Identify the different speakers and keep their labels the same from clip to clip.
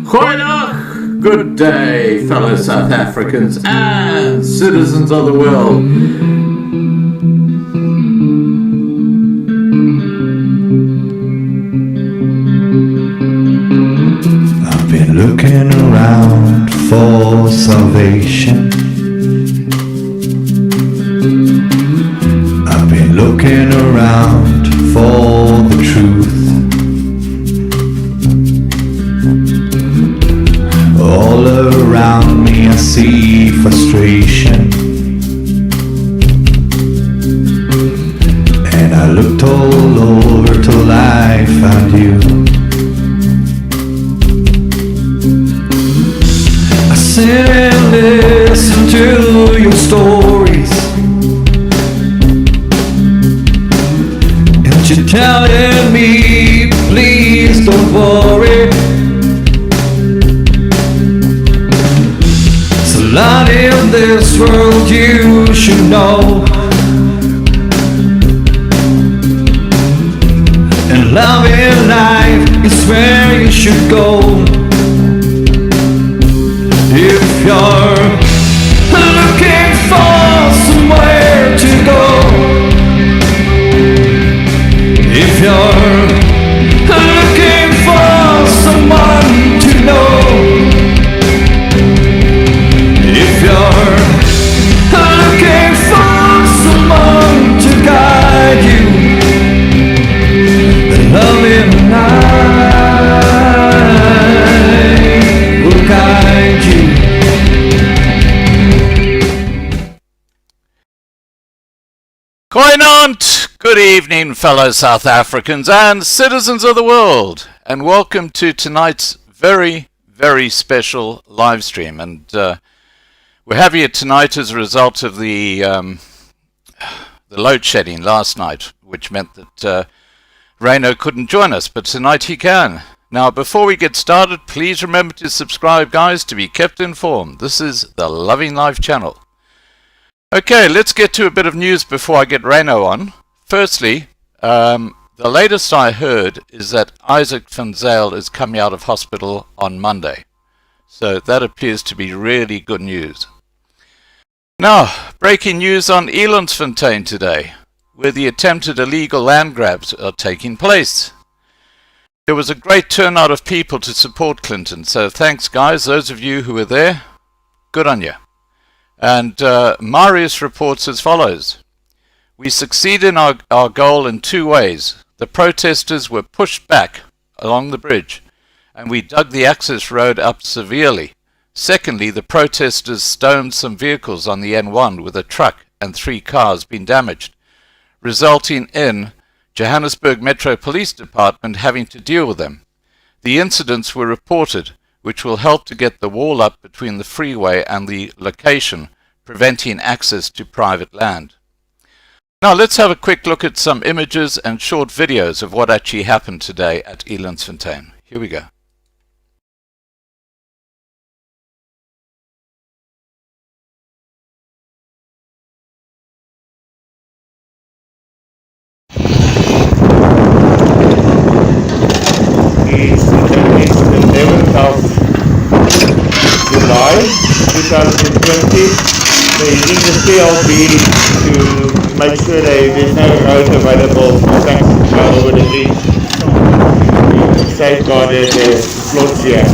Speaker 1: Goeiedag, good day, fellow South Africans and citizens of the world.
Speaker 2: I've been looking around for salvation. I've been looking around for the truth. All around me I see frustration, and I looked all over till I found you. I sit and listen to your stories, and you're telling me, please don't worry. Lot in this world you should know, and love in life is where you should go. If you're looking for somewhere to go, if you're looking for someone to know, if you're looking for someone to guide you, then love in life will guide you.
Speaker 1: Goeienaand, good evening, fellow South Africans and citizens of the world, and welcome to tonight's very, very special live stream. And we're having it tonight as a result of the load shedding last night, which meant that Reyno couldn't join us, but tonight he can. Now, before we get started, please remember to subscribe, guys, to be kept informed. This is the Loving Life channel. Okay, let's get to a bit of news before I get Reyno on. Firstly, the latest I heard is that Isaac van Zyl is coming out of hospital on Monday. So that appears to be really good news. Now, breaking news on Elandsfontein today, where the attempted illegal land grabs are taking place. There was a great turnout of people to support Clinton, so thanks guys, those of you who were there, good on you. And Marius reports as follows. We succeeded in our goal in two ways. The protesters were pushed back along the bridge, and we dug the access road up severely. Secondly, the protesters stoned some vehicles on the N1 with a truck and 3 cars being damaged, resulting in Johannesburg Metro Police Department having to deal with them. The incidents were reported, which will help to get the wall up between the freeway and the location, preventing access to private land. Now let's have a quick look at some images and short videos of what actually happened today at Elandsfontein. Here we go.
Speaker 3: It's the 11th of July 2020. They're using the CLB to make sure there's no road available for taxis to go over the bridge to safeguard the floats here.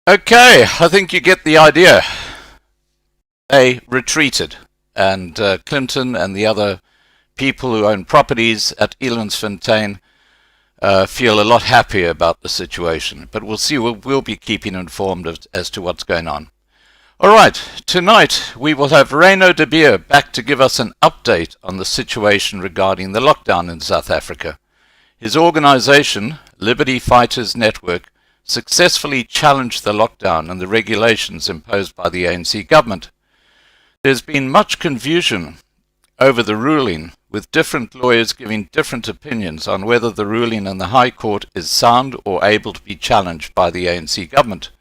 Speaker 1: Okay, I think you get the idea. They retreated, and Clinton and the other people who own properties at Elandsfontein feel a lot happier about the situation. But we'll see. We'll be keeping informed as to what's going on. All right, tonight we will have Reyno de Beer back to give us an update on the situation regarding the lockdown in South Africa. His organization, Liberty Fighters Network, successfully challenged the lockdown and the regulations imposed by the ANC government. There's been much confusion over the ruling, with different lawyers giving different opinions on whether the ruling in the High Court is sound or able to be challenged by the ANC government.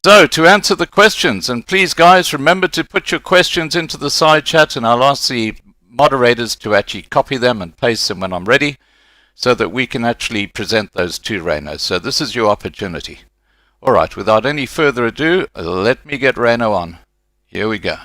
Speaker 1: So, to answer the questions, and please guys, remember to put your questions into the side chat, and I'll ask the moderators to actually copy them and paste them when I'm ready, so that we can actually present those to Reyno. So this is your opportunity. All right, without any further ado, let me get Reyno on. Here we go.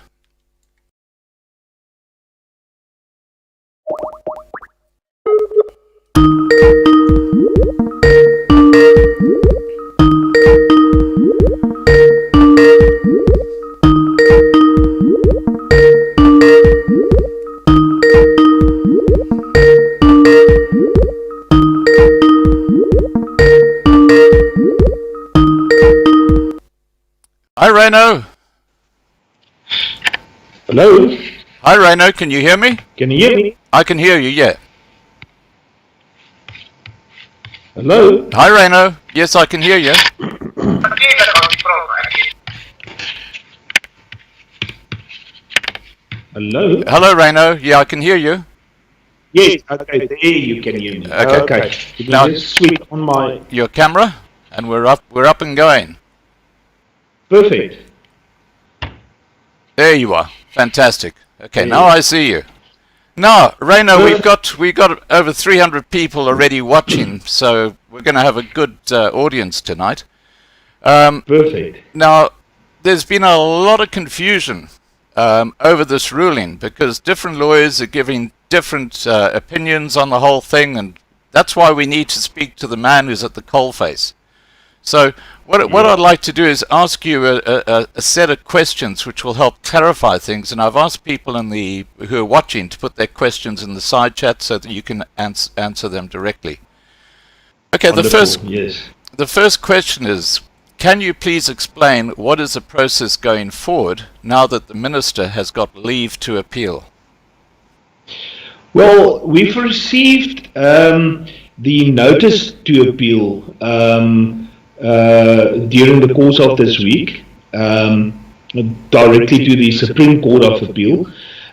Speaker 1: Hi, Reyno.
Speaker 3: Hello?
Speaker 1: Hi, Reyno. Can you hear me?
Speaker 3: Can you hear me?
Speaker 1: I can hear you, yeah.
Speaker 3: Hello?
Speaker 1: Hi, Reyno. Yes, I can hear you.
Speaker 3: Hello?
Speaker 1: Hello, Reyno. Yeah, I can hear you.
Speaker 3: Yes, okay, there you can hear me.
Speaker 1: Okay.
Speaker 3: Now,
Speaker 1: Now,
Speaker 3: just switch on my...
Speaker 1: your camera, and we're up and going.
Speaker 3: Perfect.
Speaker 1: There you are. Fantastic. Okay, now I see you. Now, Reyno, we've got over 300 people already watching, so we're going to have a good audience tonight.
Speaker 3: Perfect.
Speaker 1: Now, there's been a lot of confusion over this ruling because different lawyers are giving different opinions on the whole thing, and that's why we need to speak to the man who's at the coalface. So what I'd like to do is ask you a set of questions which will help clarify things, and I've asked people who are watching to put their questions in the side chat so that you can answer them directly. Okay,
Speaker 3: Wonderful.
Speaker 1: the first question is, can you please explain what is the process going forward now that the minister has got leave to appeal?
Speaker 4: Well, we've received the notice to appeal during the course of this week, directly to the Supreme Court of Appeal,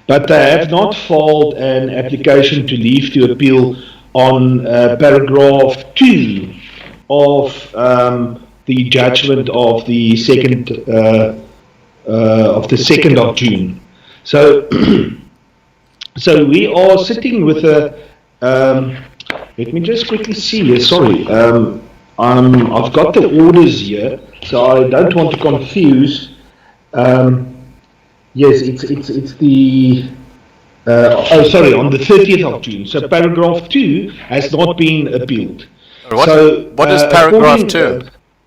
Speaker 4: but they have not filed an application to leave to appeal on paragraph 2 of the judgment of the 2nd of June. So, so we are sitting with a. Let me just quickly see here. Sorry, I've got the orders here, so I don't want to confuse. Yes, it's the. Sorry, on the 30th of June. So paragraph 2 has not been appealed.
Speaker 1: What is paragraph 2?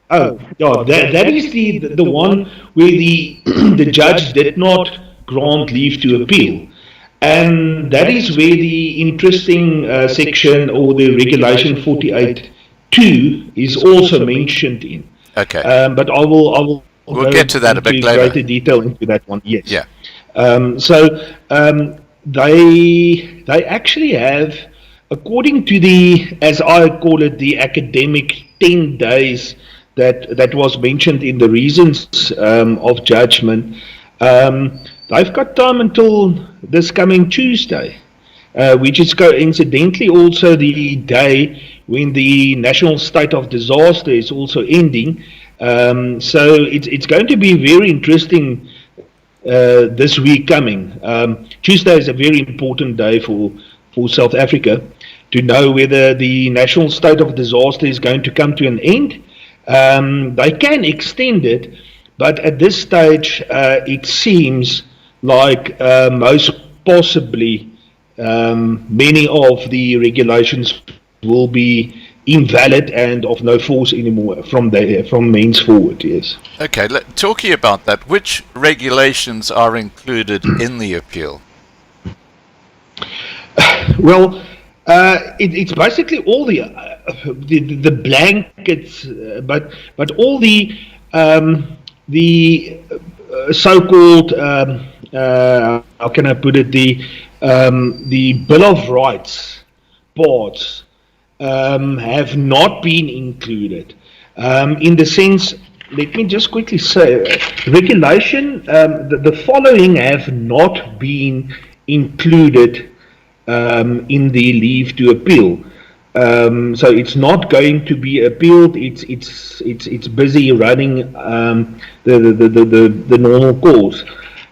Speaker 4: That is the one where the the judge did not grant leave to appeal, and that is where the interesting section or the regulation 48(2) is also mentioned in.
Speaker 1: Okay.
Speaker 4: But we'll
Speaker 1: get to that a bit later.
Speaker 4: Greater detail into that one. Yes.
Speaker 1: Yeah.
Speaker 4: They actually have, according to the, as I call it, the academic 10 days that was mentioned in the reasons of judgment, they've got time until this coming Tuesday, which is coincidentally also the day when the national state of disaster is also ending. So it's going to be very interesting this week coming. Tuesday is a very important day for South Africa to know whether the national state of disaster is going to come to an end. They can extend it, but at this stage it seems like most possibly many of the regulations will be invalid and of no force anymore from henceforward. Yes.
Speaker 1: Okay, talking about that, which regulations are included in the appeal?
Speaker 4: Well, it's basically all the blankets, but all the so-called how can I put it, the Bill of Rights parts have not been included in the sense. Let me just quickly say, regulation, the following have not been included in the leave to appeal. So it's not going to be appealed. It's busy running the normal course.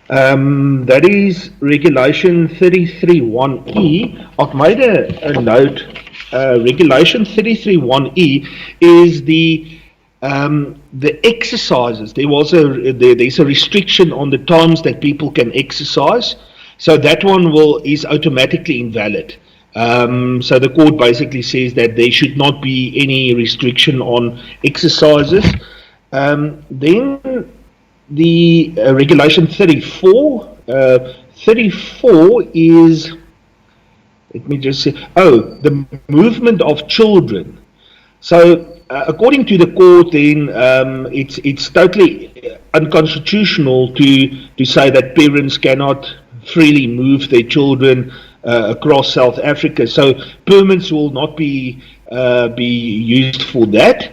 Speaker 4: That is Regulation 33.1e. I've made a note. Regulation 33.1e is the exercises. There's a restriction on the times that people can exercise. So that one is automatically invalid. So the court basically says that there should not be any restriction on exercises. Then the Regulation 34. 34 is, let me just say, the movement of children. So according to the court, then it's totally unconstitutional to say that parents cannot freely move their children across South Africa. So permits will not be used for that.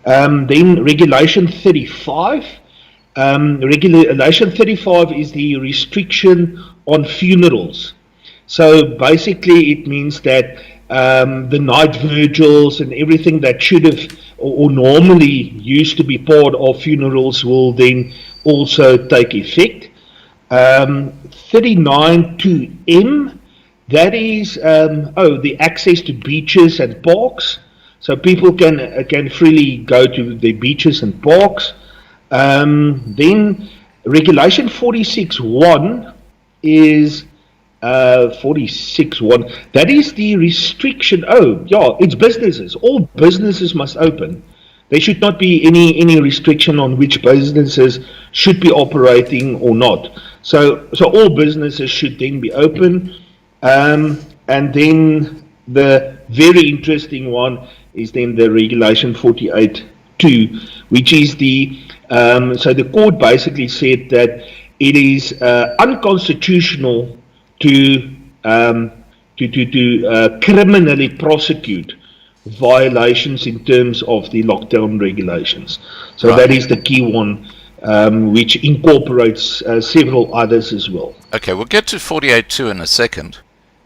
Speaker 4: Then Regulation 35. Regulation 35 is the restriction on funerals. So basically it means that the night vigils and everything that should have or normally used to be part of funerals will then also take effect. 39.2m, that is the access to beaches and parks. So people can freely go to the beaches and parks. Then Regulation 46.1 is 46.1. That is the restriction. It's businesses. All businesses must open. There should not be any restriction on which businesses should be operating or not. So all businesses should then be open. And then the very interesting one is then the Regulation 48.2, which is so the court basically said that it is unconstitutional to criminally prosecute violations in terms of the lockdown regulations. So right. That is the key one, which incorporates several others as well.
Speaker 1: Okay, we'll get to 48.2 in a second.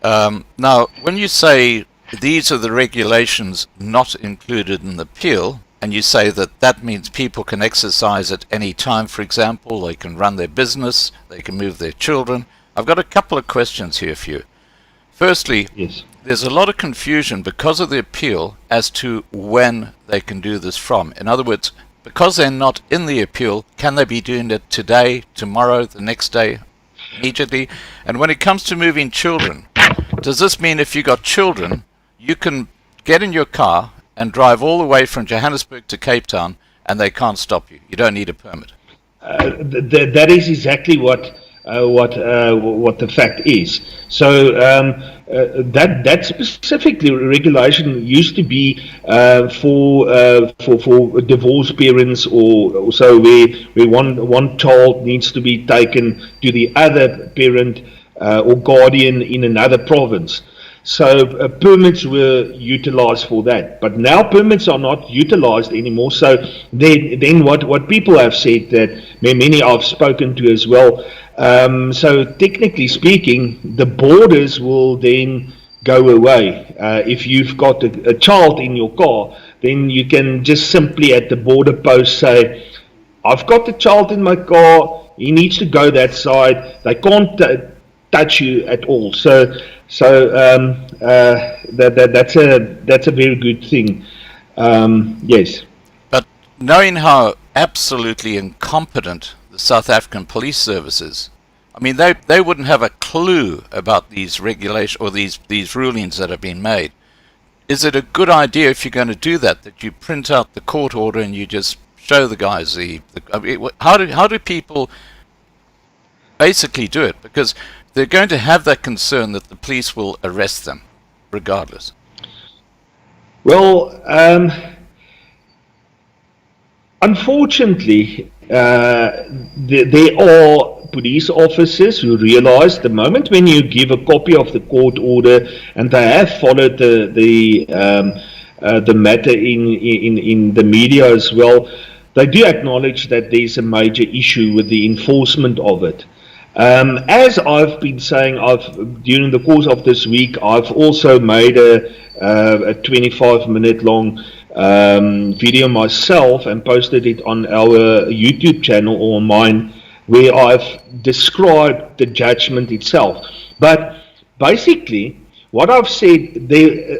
Speaker 1: Now, when you say these are the regulations not included in the appeal, and you say that means people can exercise at any time, for example, they can run their business, they can move their children. I've got a couple of questions here for you. Firstly, yes. There's a lot of confusion because of the appeal as to when they can do this from. In other words, because they're not in the appeal, can they be doing it today, tomorrow, the next day, immediately? And when it comes to moving children, does this mean if you got children, you can get in your car and drive all the way from Johannesburg to Cape Town and they can't stop you? You don't need a permit.
Speaker 4: That is exactly what the fact is. So that specific regulation used to be for divorced parents or so, where one child needs to be taken to the other parent or guardian in another province. So permits were utilized for that, but now permits are not utilized anymore. So then what people have said, that many I've spoken to as well. So technically speaking, the borders will then go away. If you've got a child in your car, then you can just simply at the border post say, I've got the child in my car, he needs to go that side, they can't touch you at all. So that's a very good thing. Yes.
Speaker 1: But knowing how absolutely incompetent the South African police services, I mean, they wouldn't have a clue about these regulations or these rulings that have been made. is it a good idea if you're going to do that you print out the court order and you just show the guys how do people basically do it? Because they're going to have that concern that the police will arrest them regardless.
Speaker 4: Well, unfortunately, there are police officers who realize the moment when you give a copy of the court order, and they have followed the matter in the media as well, they do acknowledge that there's a major issue with the enforcement of it. As I've been saying, during the course of this week, I've also made a 25-minute long video myself and posted it on our YouTube channel or mine, where I've described the judgment itself. But basically, what I've said,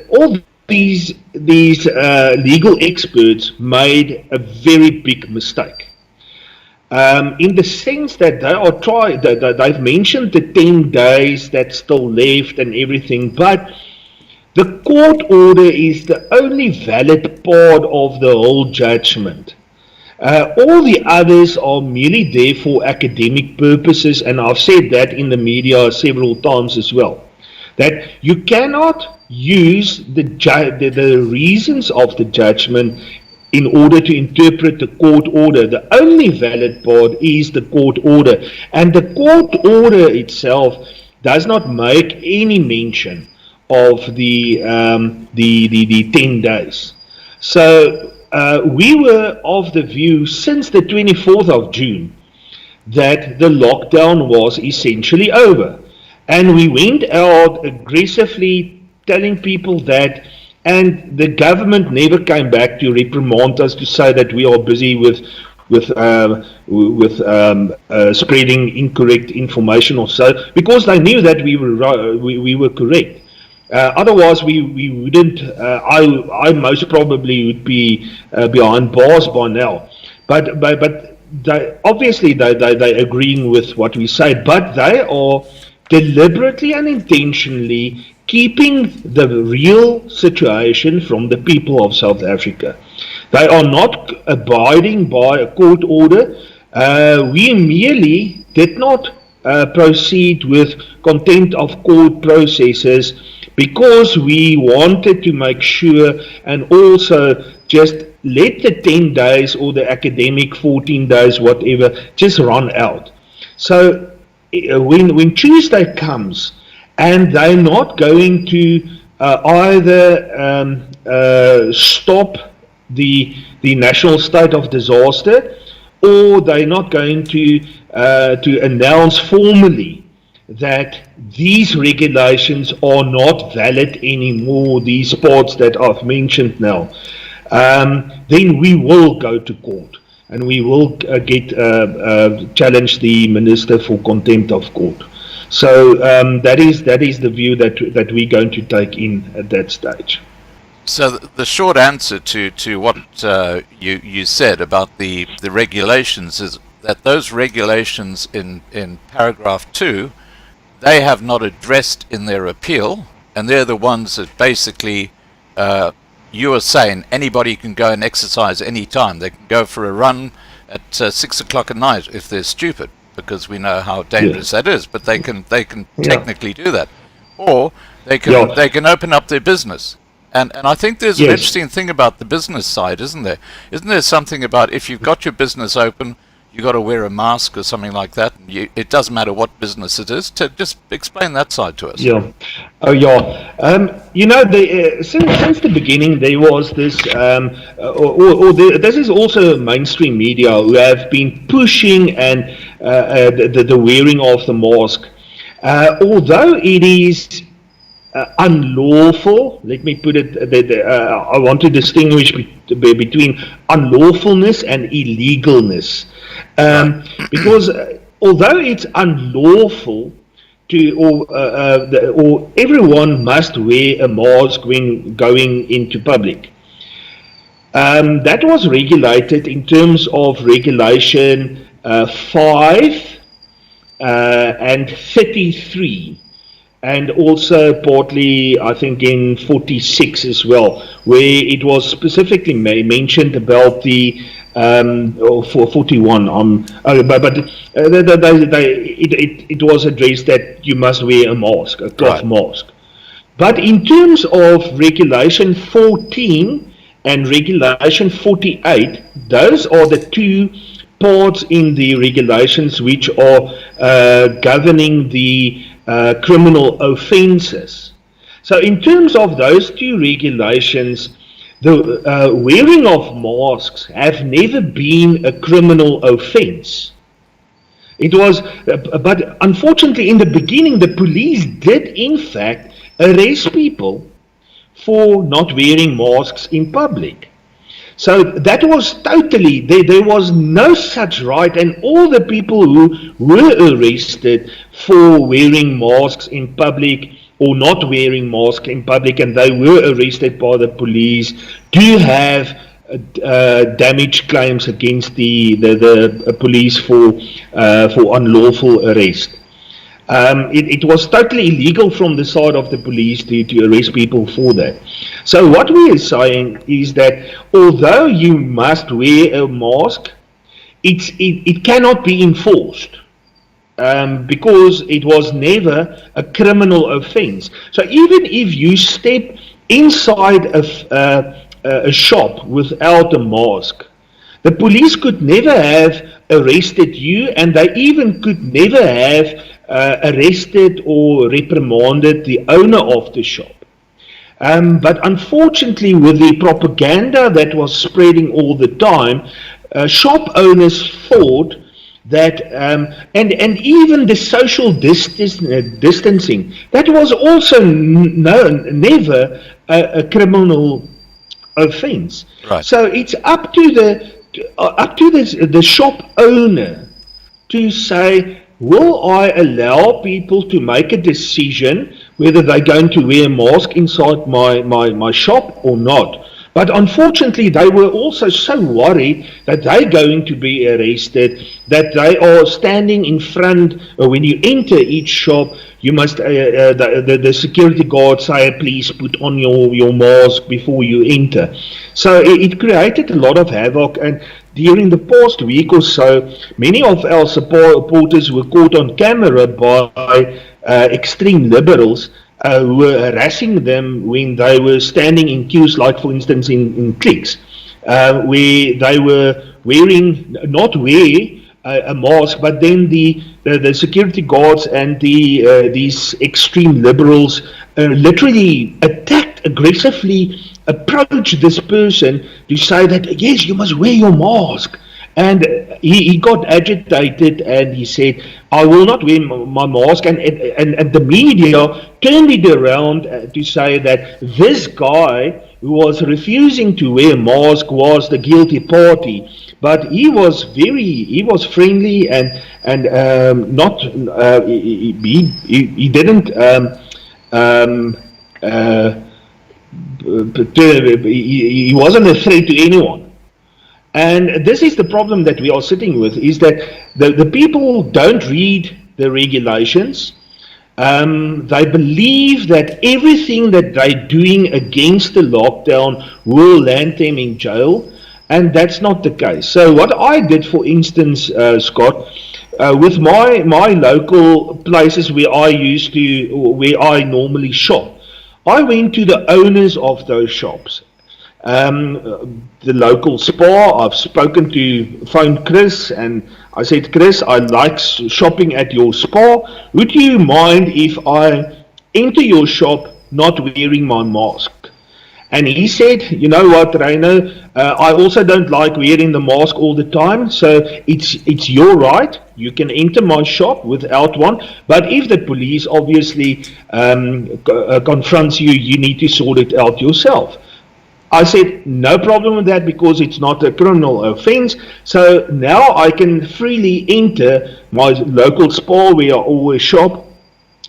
Speaker 4: all these legal experts made a very big mistake. In the sense that they've mentioned the 10 days that's still left and everything, but the court order is the only valid part of the whole judgment. All the others are merely there for academic purposes, and I've said that in the media several times as well, that you cannot use the reasons of the judgment in order to interpret the court order. The only valid part is the court order, and the court order itself does not make any mention of the 10 days. So we were of the view since the 24th of June that the lockdown was essentially over, and we went out aggressively telling people that. And the government never came back to reprimand us, to say that we are busy with spreading incorrect information or so, because they knew that we were correct. Otherwise, we wouldn't. I most probably would be behind bars by now. But obviously they agreeing with what we say, but they are deliberately and intentionally keeping the real situation from the people of South Africa. They are not abiding by a court order. We merely did not proceed with contempt of court processes because we wanted to make sure and also just let the 10 days or the academic 14 days, whatever, just run out. So when Tuesday comes, and they're not going to either stop the national state of disaster, or they're not going to announce formally that these regulations are not valid anymore, these parts that I've mentioned now, then we will go to court, and we will challenge the Minister for contempt of court. So that is the view that we're going to take in at that stage.
Speaker 1: So the short answer to what you said about the regulations is that those regulations in paragraph 2, they have not addressed in their appeal, and they're the ones that basically you are saying anybody can go and exercise any time. They can go for a run at 6 o'clock at night if they're stupid, because we know how dangerous that is, but they can technically do that, or they can open up their business, and I think there's an interesting thing about the business side, isn't there? Isn't there something about if you've got your business open, you got to wear a mask or something like that? It doesn't matter what business it is. To just explain that side to us.
Speaker 4: Yeah. Oh, yeah. Since the beginning, there was this, this is also mainstream media who have been pushing and the wearing of the mask. Although it is unlawful, let me put it, I want to distinguish between unlawfulness and illegalness. Because although it's unlawful or everyone must wear a mask when going into public, that was regulated in terms of regulation 5 and 33 and also partly, I think, in 46 as well, where it was specifically mentioned about the for 41. It was addressed that you must wear a mask, a cloth
Speaker 1: Right.
Speaker 4: mask. But in terms of Regulation 14 and Regulation 48, those are the two parts in the regulations which are governing the criminal offences. So in terms of those two regulations, the wearing of masks have never been a criminal offence. It was, but unfortunately, in the beginning, the police did in fact arrest people for not wearing masks in public. So that was totally, there was no such right, and all the people who were arrested for wearing masks in public or not wearing masks in public, and they were arrested by the police, do have damage claims against the police for unlawful arrest. It was totally illegal from the side of the police to arrest people for that. So what we are saying is that although you must wear a mask, it cannot be enforced. Because it was never a criminal offence. So even if you step inside a shop without a mask, the police could never have arrested you, and they even could never have arrested or reprimanded the owner of the shop. But unfortunately, with the propaganda that was spreading all the time, shop owners thought that, and even the social distancing, that was also never a criminal offence.
Speaker 1: Right.
Speaker 4: So it's up to the shop owner to say, will I allow people to make a decision whether they're going to wear a mask inside my shop or not? But unfortunately, they were also so worried that they're going to be arrested, that they are standing in front. When you enter each shop, you must, the security guard say, please put on your mask before you enter. So it created a lot of havoc, and during the past week or so, many of our supporters were caught on camera by extreme liberals who were harassing them when they were standing in queues, like for instance in cliques, where they were not wearing a mask, but then the security guards and these extreme liberals literally attacked, aggressively approached this person to say that, yes, you must wear your mask. And he got agitated and he said, I will not wear my mask. And the media turned it around to say that this guy who was refusing to wear a mask was the guilty party. But he was friendly and not, he didn't, he wasn't a threat to anyone. And this is the problem that we are sitting with, is that the people don't read the regulations. They believe that everything that they're doing against the lockdown will land them in jail, and that's not the case. So what I did, for instance, Scott, with my local places where I normally shop, I went to the owners of those shops. The local Spar, I've phoned Chris, and I said, Chris, I like shopping at your Spar. Would you mind if I enter your shop not wearing my mask? And he said, you know what, Reyno, I also don't like wearing the mask all the time, so it's your right. You can enter my shop without one, but if the police obviously confronts you, you need to sort it out yourself. I said, no problem with that, because it's not a criminal offence. So now I can freely enter my local Spar where I always shop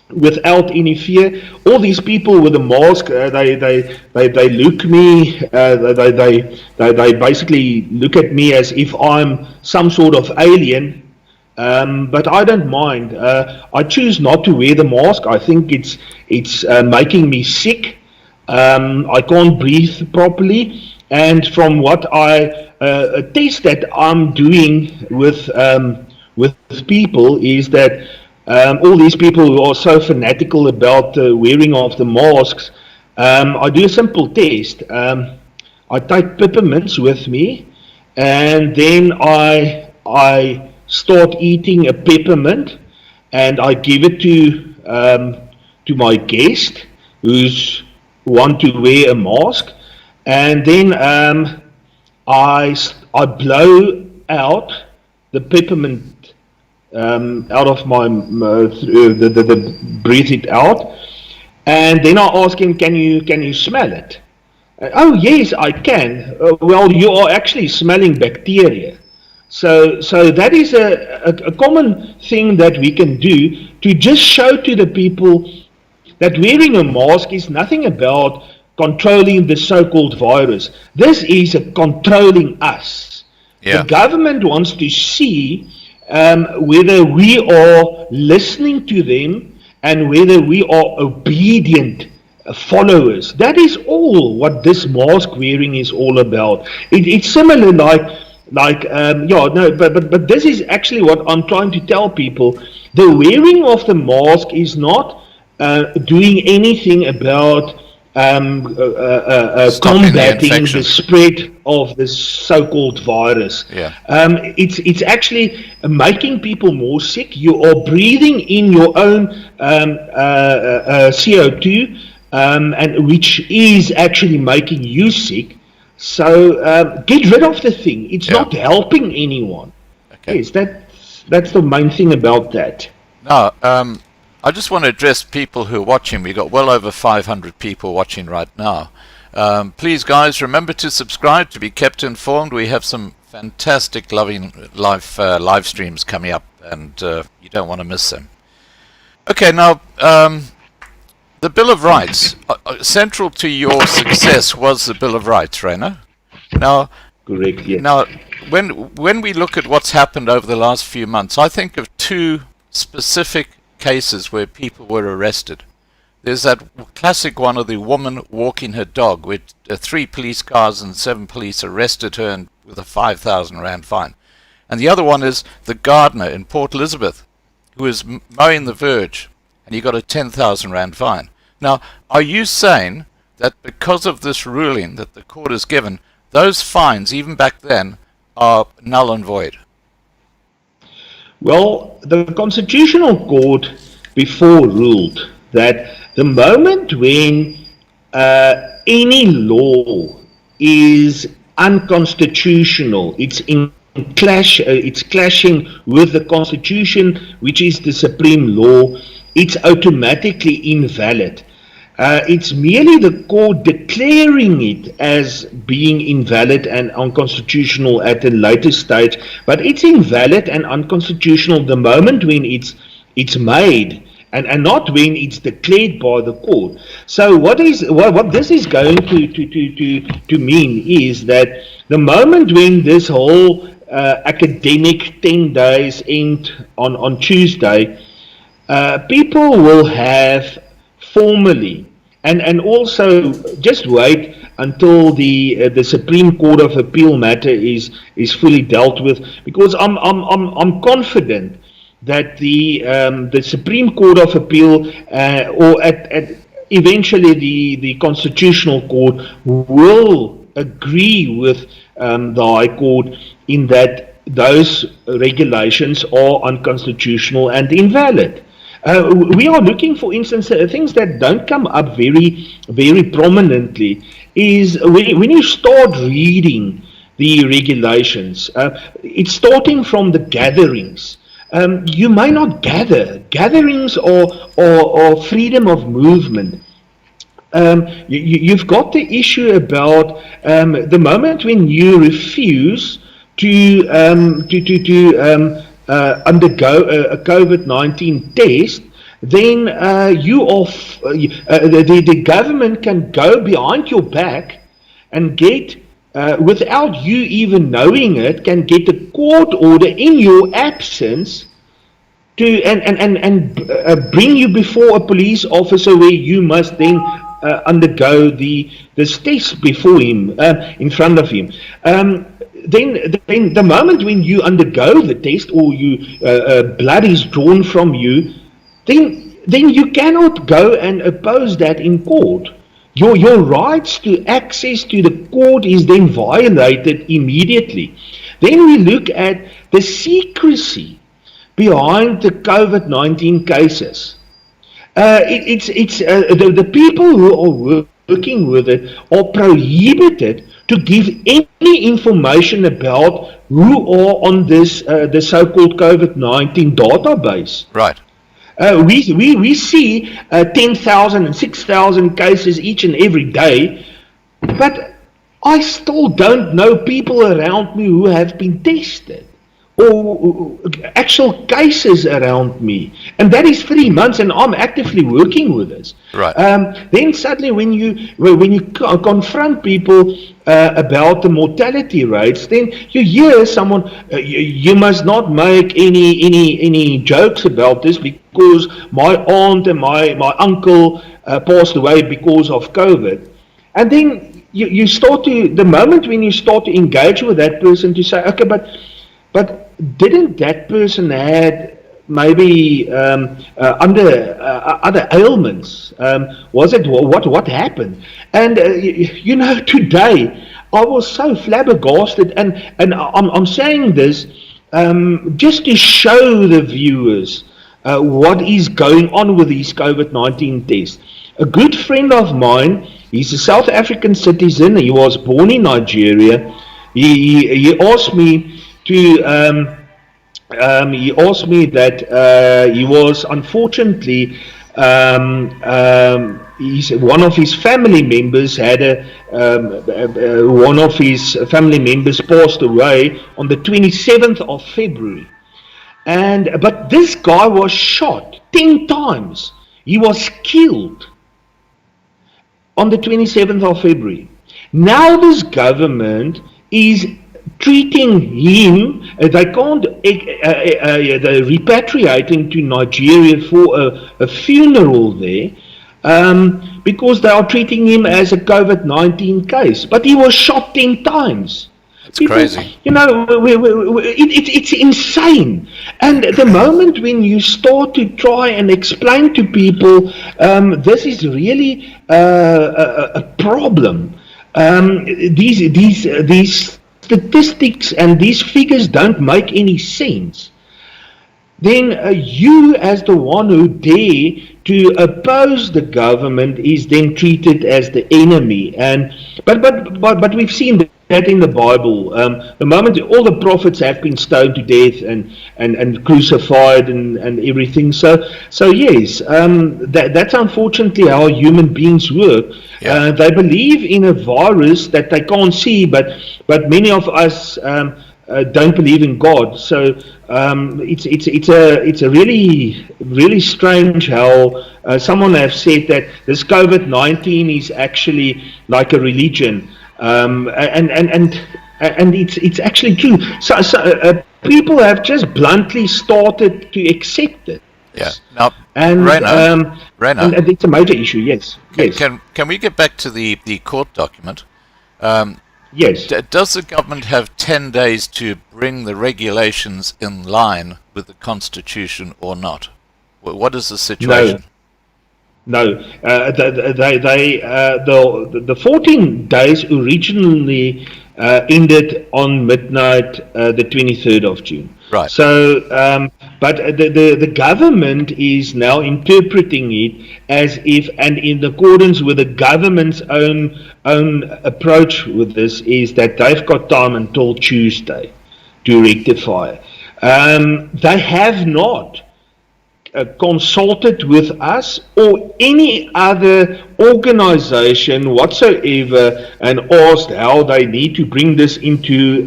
Speaker 4: without any fear. All these people with a mask, they look me, they basically look at me as if I'm some sort of alien. But I don't mind. I choose not to wear the mask. I think it's making me sick. I can't breathe properly. And from what a test that I'm doing with people is that all these people who are so fanatical about the wearing of the masks, I do a simple test. I take peppermints with me, and then I start eating a peppermint, and I give it to my guest who's want to wear a mask, and then I blow out the peppermint out of my breathe it out, and then I ask him, can you smell it? Oh yes, I can. Well, you are actually smelling bacteria. So that is a common thing that we can do to just show to the people that wearing a mask is nothing about controlling the so-called virus. This is controlling us.
Speaker 1: Yeah.
Speaker 4: The government wants to see whether we are listening to them and whether we are obedient followers. That is all what this mask wearing is all about. It's similar but this is actually what I'm trying to tell people. The wearing of the mask is not doing anything about combating the spread of this so-called virus.
Speaker 1: Yeah.
Speaker 4: It's actually making people more sick. You are breathing in your own CO2, and which is actually making you sick. So get rid of the thing. It's not helping anyone.
Speaker 1: Okay.
Speaker 4: Yes, that's the main thing about that.
Speaker 1: Now, I just want to address people who are watching. We've got well over 500 people watching right now. Please, guys, remember to subscribe to be kept informed. We have some fantastic live streams coming up, and you don't want to miss them. Okay, now, the Bill of Rights. Central to your success was the Bill of Rights, Reyno. Now,
Speaker 4: correct, yes.
Speaker 1: Now, when we look at what's happened over the last few months, I think of two specific cases where people were arrested. There's that classic one of the woman walking her dog, with 3 police cars and 7 police arrested her with a 5,000 rand fine. And the other one is the gardener in Port Elizabeth, who was mowing the verge, and he got a 10,000 rand fine. Now, are you saying that because of this ruling that the court has given, those fines, even back then, are null and void?
Speaker 4: Well, the Constitutional Court before ruled that the moment when any law is unconstitutional, it's clashing with the Constitution, which is the supreme law, it's automatically invalid. It's merely the court declaring it as being invalid and unconstitutional at a later stage, but it's invalid and unconstitutional the moment when it's made, and not when it's declared by the court. So what this is going to mean is that the moment when this whole academic 10 days end on Tuesday, people will have formally, and also just wait until the Supreme Court of Appeal matter is fully dealt with, because I'm confident that the Supreme Court of Appeal or at eventually the Constitutional Court will agree with the High Court in that those regulations are unconstitutional and invalid. We are looking, for instance, things that don't come up very, very prominently is when you start reading the regulations, it's starting from the gatherings. You may not gather. Gatherings are freedom of movement. You've got the issue about the moment when you refuse to undergo a COVID-19 test, then the government can go behind your back and get, without you even knowing it, can get a court order in your absence to bring you before a police officer where you must then undergo this test before him, in front of him. Then the moment when you undergo the test, or blood is drawn from you, then you cannot go and oppose that in court. Your rights to access to the court is then violated immediately. Then we look at the secrecy behind the COVID-19 cases. The people who are working with it are prohibited to give any information about who are on this the so-called COVID-19 database.
Speaker 1: Right.
Speaker 4: We see 10,000 and 6,000 cases each and every day, but I still don't know people around me who have been tested, or actual cases around me, and that is 3 months, and I'm actively working with this.
Speaker 1: Right.
Speaker 4: Then suddenly, when you confront people about the mortality rates, then you hear someone, you must not make any jokes about this, because my aunt and my uncle passed away because of COVID. And then you start to, the moment when you start to engage with that person, to say, okay, but didn't that person had maybe under other ailments? Was it what happened? And today I was so flabbergasted, and I'm saying this just to show the viewers what is going on with these COVID-19 tests. A good friend of mine, he's a South African citizen. He was born in Nigeria. He asked me to. He asked me that he was unfortunately one of his family members had one of his family members passed away on the 27th of February, but this guy was shot 10 times. He was killed on the 27th of February. Now this government is treating him, they can't, they're repatriating to Nigeria for a funeral there, because they are treating him as a COVID-19 case. But he was shot 10 times.
Speaker 1: It's crazy.
Speaker 4: It's insane. And the moment when you start to try and explain to people, this is really a problem. These statistics and these figures don't make any sense. Then you, as the one who dare to oppose the government, is then treated as the enemy. But we've seen that in the Bible. The moment all the prophets have been stoned to death and crucified and everything. So yes, that's unfortunately how human beings work. Yeah. They believe in a virus that they can't see, but many of us don't believe in God. So it's a really strange how someone has said that this COVID-19 is actually like a religion. And it's actually true. So people have just bluntly started to accept it.
Speaker 1: Yeah. Now,
Speaker 4: and
Speaker 1: Reyno,
Speaker 4: and it's a major issue. Yes.
Speaker 1: Can we get back to the court document?
Speaker 4: Yes.
Speaker 1: Does the government have 10 days to bring the regulations in line with the Constitution or not? What is the situation?
Speaker 4: No, the 14 days originally ended on midnight, the 23rd of June.
Speaker 1: Right.
Speaker 4: So, but the government is now interpreting it as if, and in accordance with the government's own approach with this, is that they've got time until Tuesday to rectify. They have not consulted with us or any other organization whatsoever and asked how they need to bring this into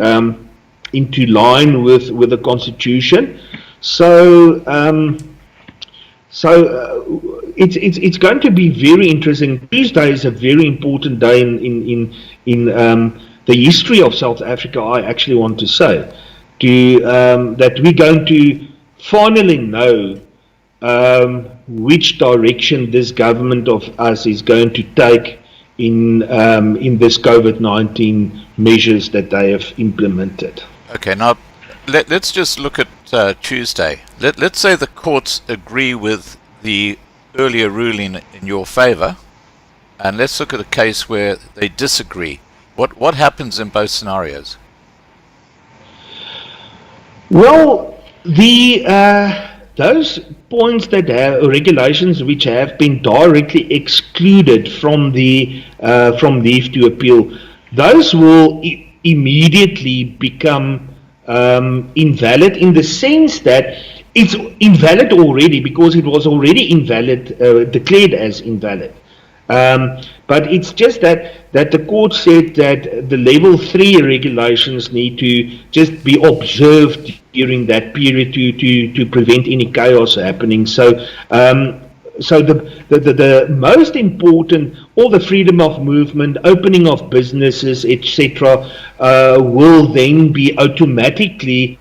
Speaker 4: line with the Constitution. So it's going to be very interesting. Tuesday is a very important day in the history of South Africa. I actually want to say that we're going to finally know which direction this government of us is going to take in this COVID-19 measures that they have implemented.
Speaker 1: Okay, now let's just look at Tuesday. Let's say the courts agree with the earlier ruling in your favor, and let's look at a case where they disagree. What happens in both scenarios?
Speaker 4: Well, those points that regulations which have been directly excluded from from leave to appeal, those will immediately become invalid, in the sense that it's invalid already because it was already invalid, declared as invalid. But it's just that the court said that the level 3 regulations need to just be observed during that period to prevent any chaos happening. So the most important, all the freedom of movement, opening of businesses, etc., will then be automatically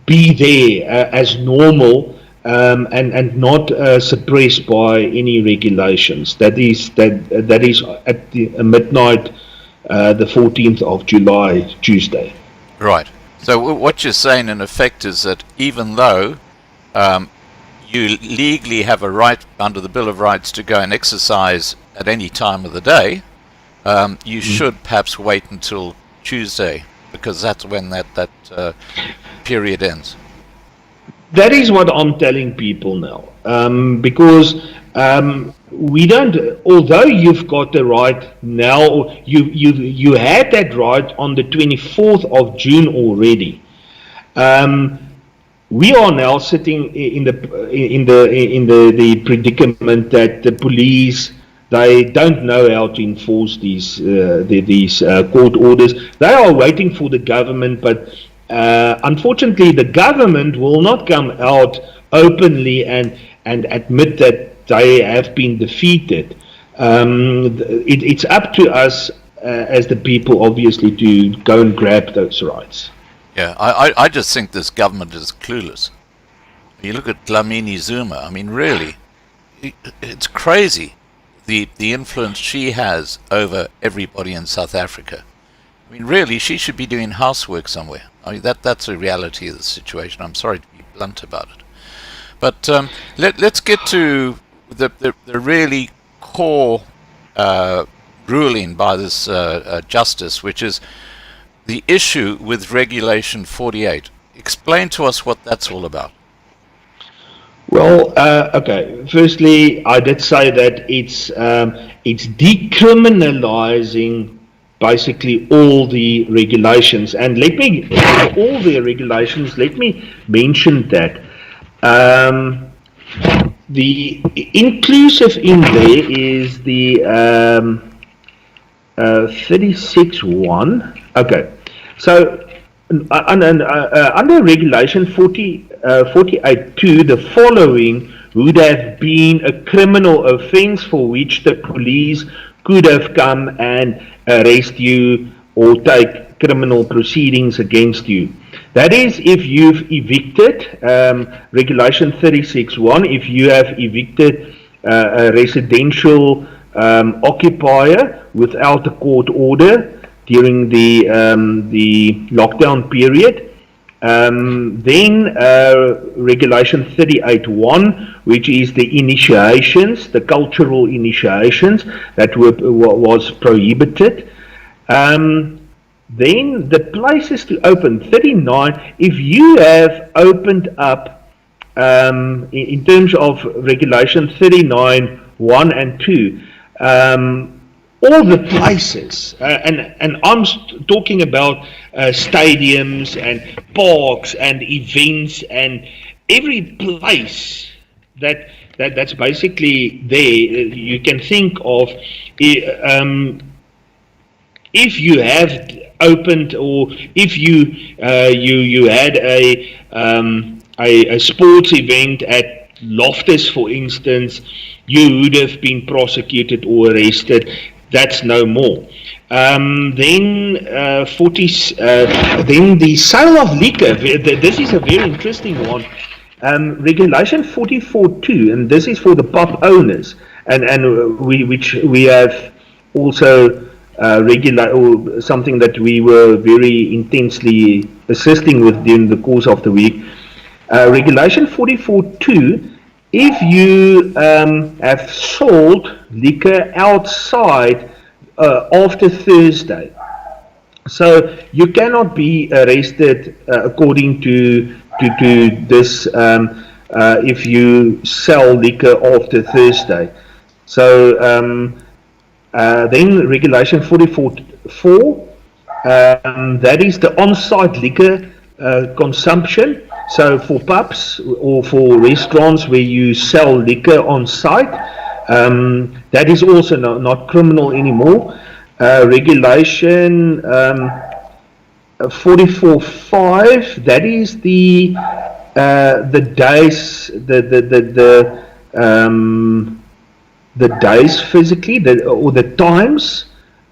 Speaker 4: be there as normal. And not suppressed by any regulations. That is at the midnight, the 14th of July, Tuesday.
Speaker 1: Right. So what you're saying in effect is that even though you legally have a right under the Bill of Rights to go and exercise at any time of the day, you should perhaps wait until Tuesday, because that's when that period ends.
Speaker 4: That is what I'm telling people now, because we don't. Although you've got the right now, you had that right on the 24th of June already. We are now sitting in the predicament that the police, they don't know how to enforce these court orders. They are waiting for the government, but unfortunately, the government will not come out openly and admit that they have been defeated. It's up to us as the people, obviously, to go and grab those rights.
Speaker 1: Yeah, I just think this government is clueless. You look at Dlamini Zuma. I mean, really, it's crazy the influence she has over everybody in South Africa. I mean, really, she should be doing housework somewhere. I mean, that's the reality of the situation. I'm sorry to be blunt about it. But let's get to the really core ruling by this justice, which is the issue with Regulation 48. Explain to us what that's all about.
Speaker 4: Well, okay. Firstly, I did say that it's decriminalizing basically all the regulations, and let me mention that the inclusive in there is the 36.1. Okay, so under regulation 48.2, the following would have been a criminal offence for which the police could have come and arrest you or take criminal proceedings against you. That is, if you've evicted, Regulation 36.1, if you have evicted a residential occupier without a court order during the lockdown period, then Regulation 38.1, which is the initiations, the cultural initiations that was prohibited. Then the places to open, 39, if you have opened up, in terms of Regulation 39.1 and 2, all the places, and I'm talking about stadiums and parks and events and every place that's basically there you can think of. If you have opened, or if you had a sports event at Loftus, for instance, you would have been prosecuted or arrested. That's no more. Then the sale of liquor. This is a very interesting one. Regulation 44.2, and this is for the pub owners, which we have also or something that we were very intensely assisting with during the course of the week. Regulation 44.2. If you have sold liquor outside after Thursday, so you cannot be arrested according to this if you sell liquor after Thursday. So then regulation 44.4, that is the on-site liquor consumption. So for pubs or for restaurants where you sell liquor on site, that is also not criminal anymore. Regulation 44.5, that is the days the days physically or the times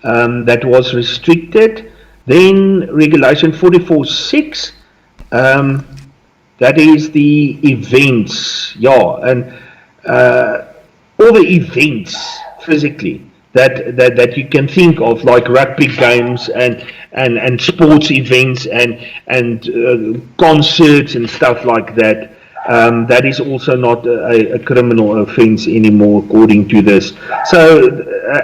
Speaker 4: that was restricted. Then regulation 44.6, that is the events, and all the events physically that you can think of, like rugby games and sports events and concerts and stuff like that. That is also not a criminal offence anymore, according to this. So,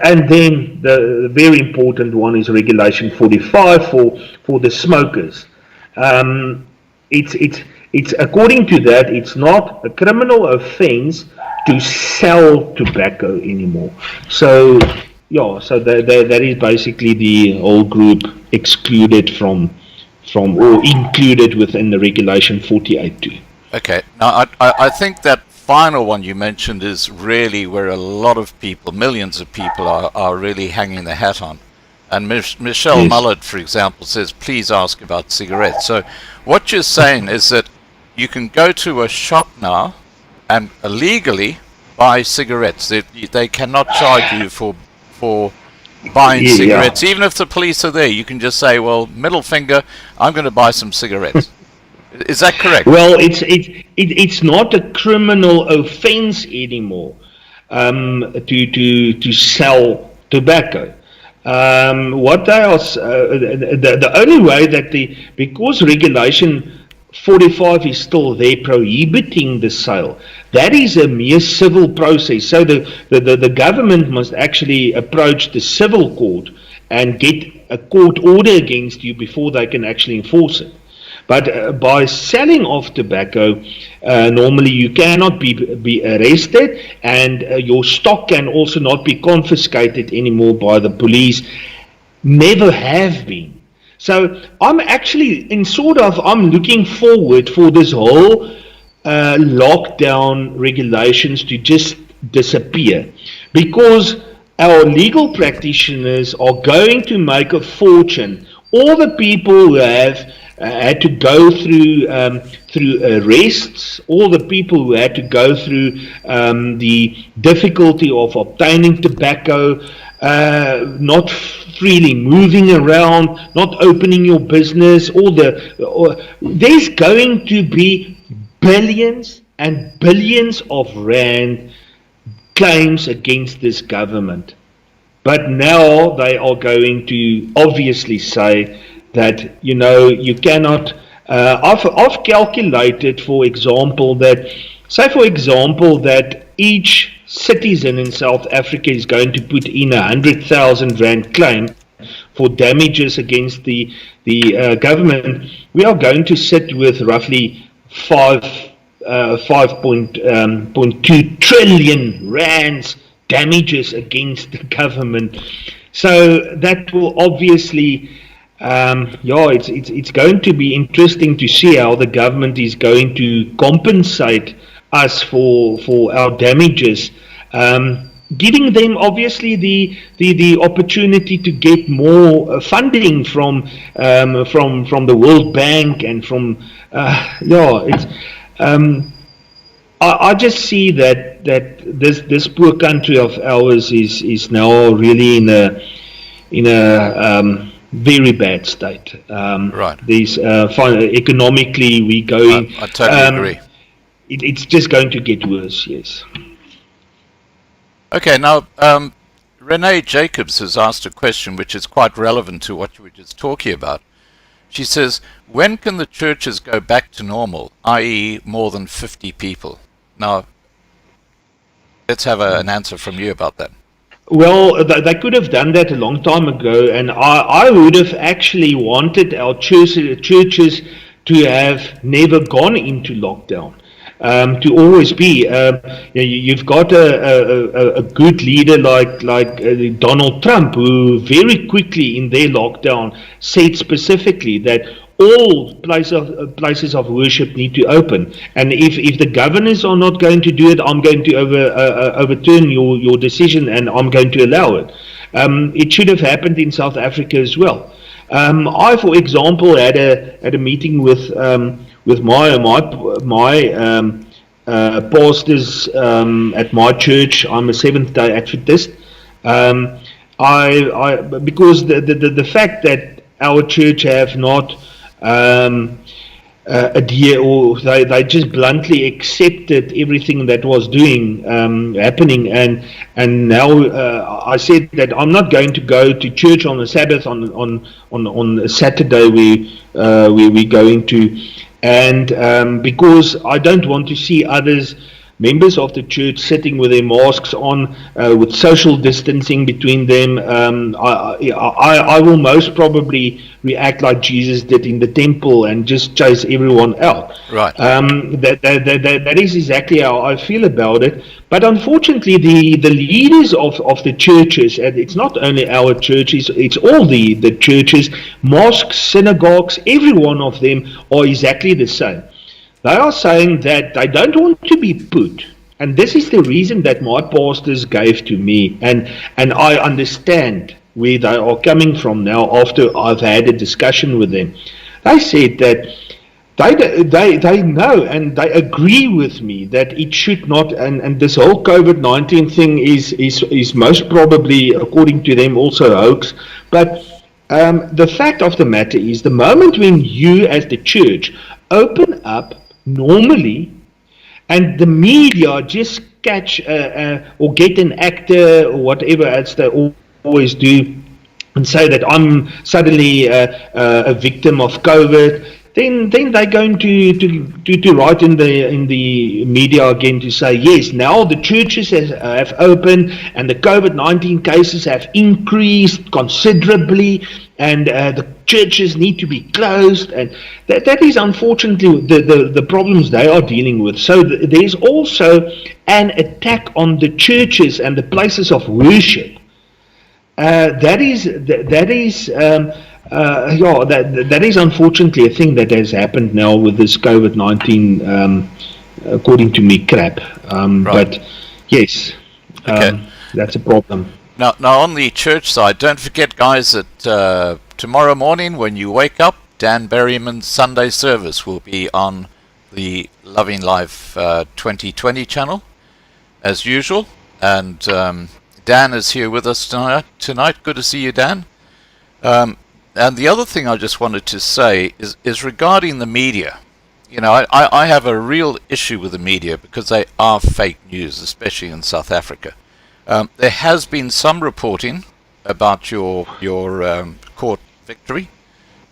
Speaker 4: and then the very important one is regulation 45 for the smokers. It's according to that, it's not a criminal offence to sell tobacco anymore. So that is basically the whole group excluded from or included within the regulation 48.2.
Speaker 1: Okay, now I think that final one you mentioned is really where a lot of people, millions of people, are really hanging their hat on. And Michelle
Speaker 4: Yes.
Speaker 1: Mullett, for example, says, please ask about cigarettes. So what you're saying is that you can go to a shop now and illegally buy cigarettes. They cannot charge you for buying
Speaker 4: Yeah.
Speaker 1: cigarettes. Even if the police are there, you can just say, well, middle finger, I'm going to buy some cigarettes. Is that correct?
Speaker 4: Well, it's not a criminal offence anymore to sell tobacco. What they are, the only way that because regulation 45 is still there prohibiting the sale, that is a mere civil process. So the government must actually approach the civil court and get a court order against you before they can actually enforce it. But by selling off tobacco, normally you cannot be arrested, and your stock can also not be confiscated anymore by the police. Never have been. So I'm actually I'm looking forward for this whole lockdown regulations to just disappear, because our legal practitioners are going to make a fortune. All the people who have had to go through arrests, all the people who had to go through the difficulty of obtaining tobacco, not freely moving around, not opening your business, there's going to be billions and billions of rand claims against this government. But now they are going to obviously say that, you cannot, I've calculated, for example, that each citizen in South Africa is going to put in 100,000 rand claim for damages against the government. We are going to sit with roughly 5.2 trillion rands damages against the government. So that will obviously, it's going to be interesting to see how the government is going to compensate us for our damages, giving them obviously the opportunity to get more funding from the World Bank and from I just see that this poor country of ours is now really very bad state.
Speaker 1: Right.
Speaker 4: Economically, we're going.
Speaker 1: I totally agree.
Speaker 4: It's just going to get worse. Yes.
Speaker 1: Okay, now Renee Jacobs has asked a question which is quite relevant to what you were just talking about. She says, when can the churches go back to normal, i.e. more than 50 people? Now, let's have an answer from you about that.
Speaker 4: Well, they could have done that a long time ago, and I would have actually wanted our churches to have never gone into lockdown. To always be, you've got a good leader like Donald Trump, who very quickly in their lockdown said specifically that all places of worship need to open, and if the governors are not going to do it, I'm going to overturn your decision, and I'm going to allow it. It should have happened in South Africa as well. I, for example, had a meeting with my pastors at my church. I'm a Seventh-day Adventist. Because the fact that our church have not adhere, or they just bluntly accepted everything that was happening, and now I said that I'm not going to go to church on the Sabbath on a Saturday we're going to, and because I don't want to see members of the church sitting with their masks on, with social distancing between them. I will most probably react like Jesus did in the temple and just chase everyone out.
Speaker 1: Right.
Speaker 4: That is exactly how I feel about it. But unfortunately, the leaders of the churches, and it's not only our churches, it's all the churches, mosques, synagogues, every one of them are exactly the same. They are saying that they don't want to be put, and this is the reason that my pastors gave to me, and I understand where they are coming from now after I've had a discussion with them. They said that they know and they agree with me that it should not, and this whole COVID-19 thing is most probably, according to them, also a hoax. But the fact of the matter is, the moment when you as the church open up normally, and the media just catch or get an actor or whatever as they always do, and say that I'm suddenly a victim of COVID, then they're going to write in the media again to say, yes, now the churches have opened and the COVID-19 cases have increased considerably, and the churches need to be closed, and that is unfortunately the problems they are dealing with. So there's also an attack on the churches and the places of worship. That is unfortunately a thing that has happened now with this COVID-19, according to me, crap.
Speaker 1: Right.
Speaker 4: But yes,
Speaker 1: okay.
Speaker 4: That's a problem.
Speaker 1: Now on the church side, don't forget, guys, that tomorrow morning when you wake up, Dan Berryman's Sunday service will be on the Loving Life 2020 channel, as usual. And Dan is here with us tonight. Good to see you, Dan. And the other thing I just wanted to say is regarding the media. You know, I have a real issue with the media because they are fake news, especially in South Africa. There has been some reporting about your court victory,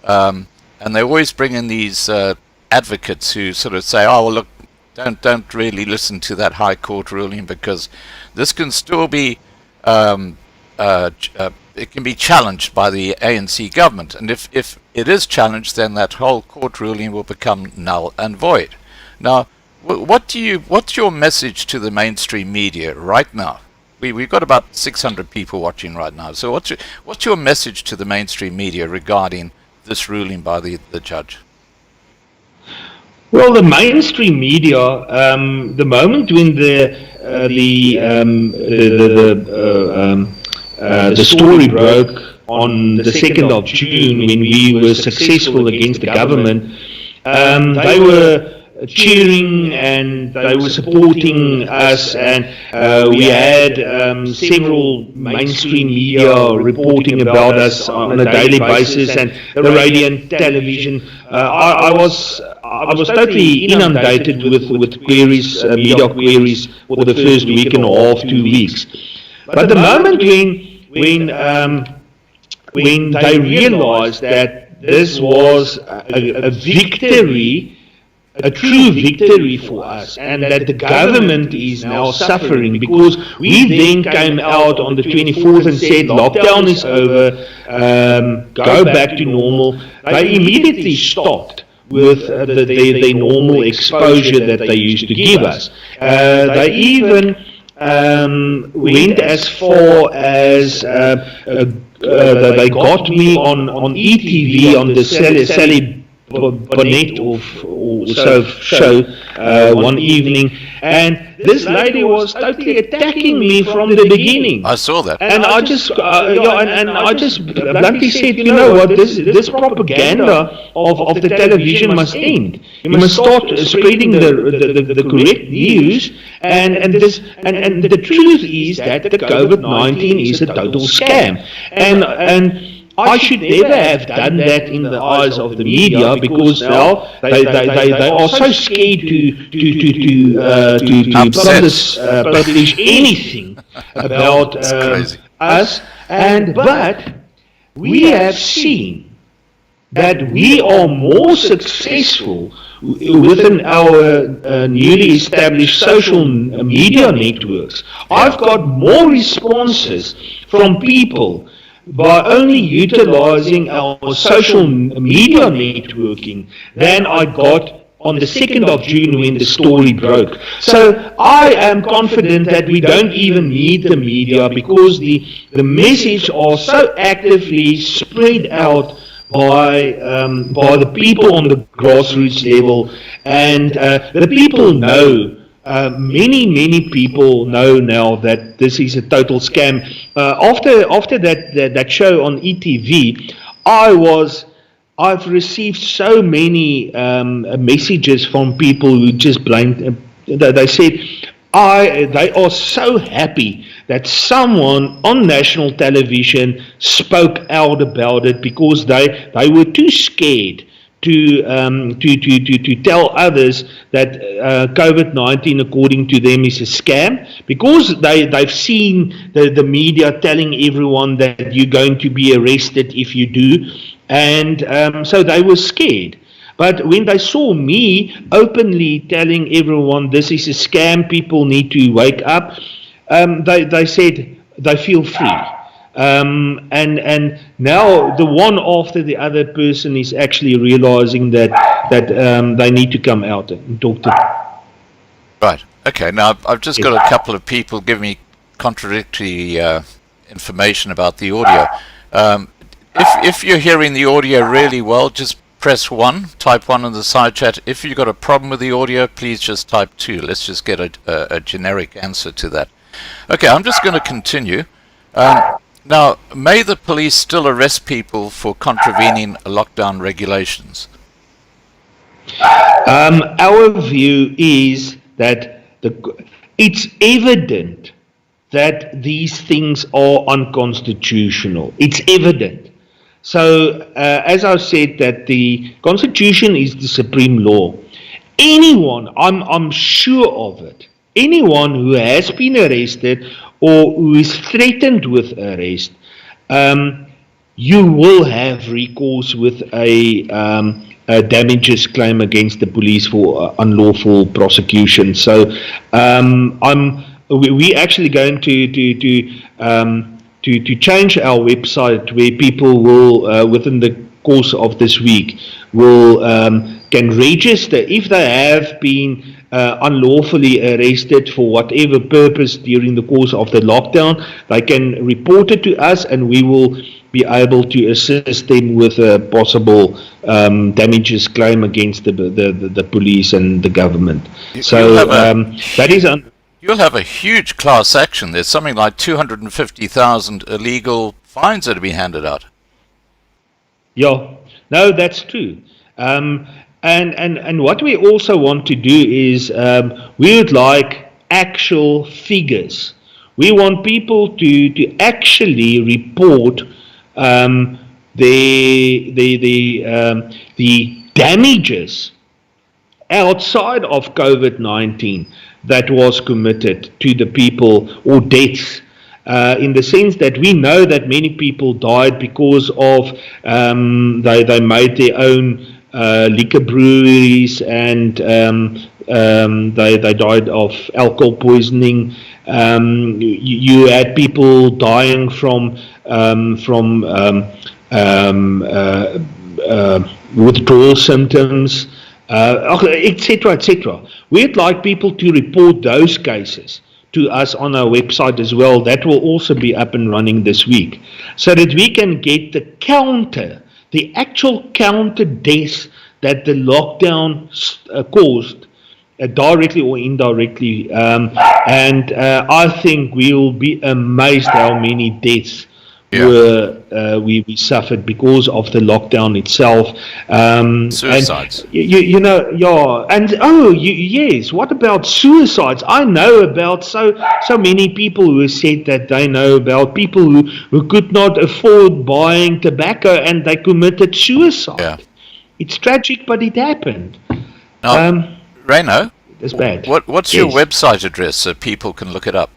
Speaker 1: and they always bring in these advocates who sort of say, "Oh, well, look, don't really listen to that High Court ruling because this can still be it can be challenged by the ANC government, and if it is challenged, then that whole court ruling will become null and void." Now, what's your message to the mainstream media right now? We've got about 600 people watching right now. So what's your message to the mainstream media regarding this ruling by the judge?
Speaker 4: Well, the mainstream media, the moment when the story broke on the 2nd of June, when we were successful against the government, they were cheering and they were supporting us, and we had several mainstream media reporting about us on a daily basis, and the radio and television. I was totally inundated with queries, media queries for the first week and a half, 2 weeks. But the moment when they realized that this was a victory, a true victory for us, and that the government is now suffering, because we then came out on the 24th and said lockdown is over, go back to normal. They immediately stopped with the normal exposure that they used to give us. They even went as far as they got me on ETV on the Sally Bonnet or so show one evening, and this lady was totally attacking me from the beginning.
Speaker 1: I saw that,
Speaker 4: and I just I just bluntly said, you know what, this propaganda of the television must end. You must start spreading the correct news, and the truth is that the COVID-19 is a total scam, and I should never have done that in the eyes of the media, because now they are so scared to publish anything about us. But we have seen that we are more successful within our newly established social media networks. I've got more responses from people by only utilizing our social media networking than I got on the 2nd of June when the story broke. So I am confident that we don't even need the media, because the message are so actively spread out by the people on the grassroots level, and the people know. Many people know now that this is a total scam. After that show on ETV, I've received so many messages from people who just blamed. They said they are so happy that someone on national television spoke out about it, because they were too scared to tell others that COVID-19, according to them, is a scam, because they've seen the media telling everyone that you're going to be arrested if you do, and so they were scared. But when they saw me openly telling everyone this is a scam, people need to wake up, they said they feel free. And now the one after the other person is actually realizing that they need to come out and talk to.
Speaker 1: Right. Okay. Now I've just got a couple of people giving me contradictory information about the audio. If you're hearing the audio really well, just press 1, type 1 in the side chat. If you've got a problem with the audio, please just type 2. Let's just get a generic answer to that. Okay, I'm just going to continue. Now, may the police still arrest people for contravening lockdown regulations?
Speaker 4: Our view is that it's evident that these things are unconstitutional. It's evident. So, as I've said, that the Constitution is the supreme law. Anyone, I'm sure of it, anyone who has been arrested or who is threatened with arrest, you will have recourse with a damages claim against the police for unlawful prosecution. So we actually going to change our website, where people will within the course of this week will can register if they have been unlawfully arrested for whatever purpose during the course of the lockdown. They can report it to us, and we will be able to assist them with a possible damages claim against the police and the government. So that is
Speaker 1: you'll have a huge class action. There's something like 250,000 illegal fines that will be handed out.
Speaker 4: Yeah, no, that's true. And what we also want to do is we would like actual figures. We want people to actually report the damages outside of COVID-19 that was committed to the people, or deaths, in the sense that we know that many people died because of they made their own liquor breweries, and they died of alcohol poisoning. You had people dying from withdrawal symptoms, etc., etc. We'd like people to report those cases to us on our website as well. That will also be up and running this week, so that we can get the actual counter deaths that the lockdown caused, directly or indirectly. And I think we will be amazed how many deaths we suffered because of the lockdown itself.
Speaker 1: Suicides.
Speaker 4: And, yes. What about suicides? I know about so many people who said that they know about people who could not afford buying tobacco and they committed suicide.
Speaker 1: Yeah.
Speaker 4: It's tragic, but it happened.
Speaker 1: Now, Reyno,
Speaker 4: it's bad.
Speaker 1: What's your website address so people can look it up?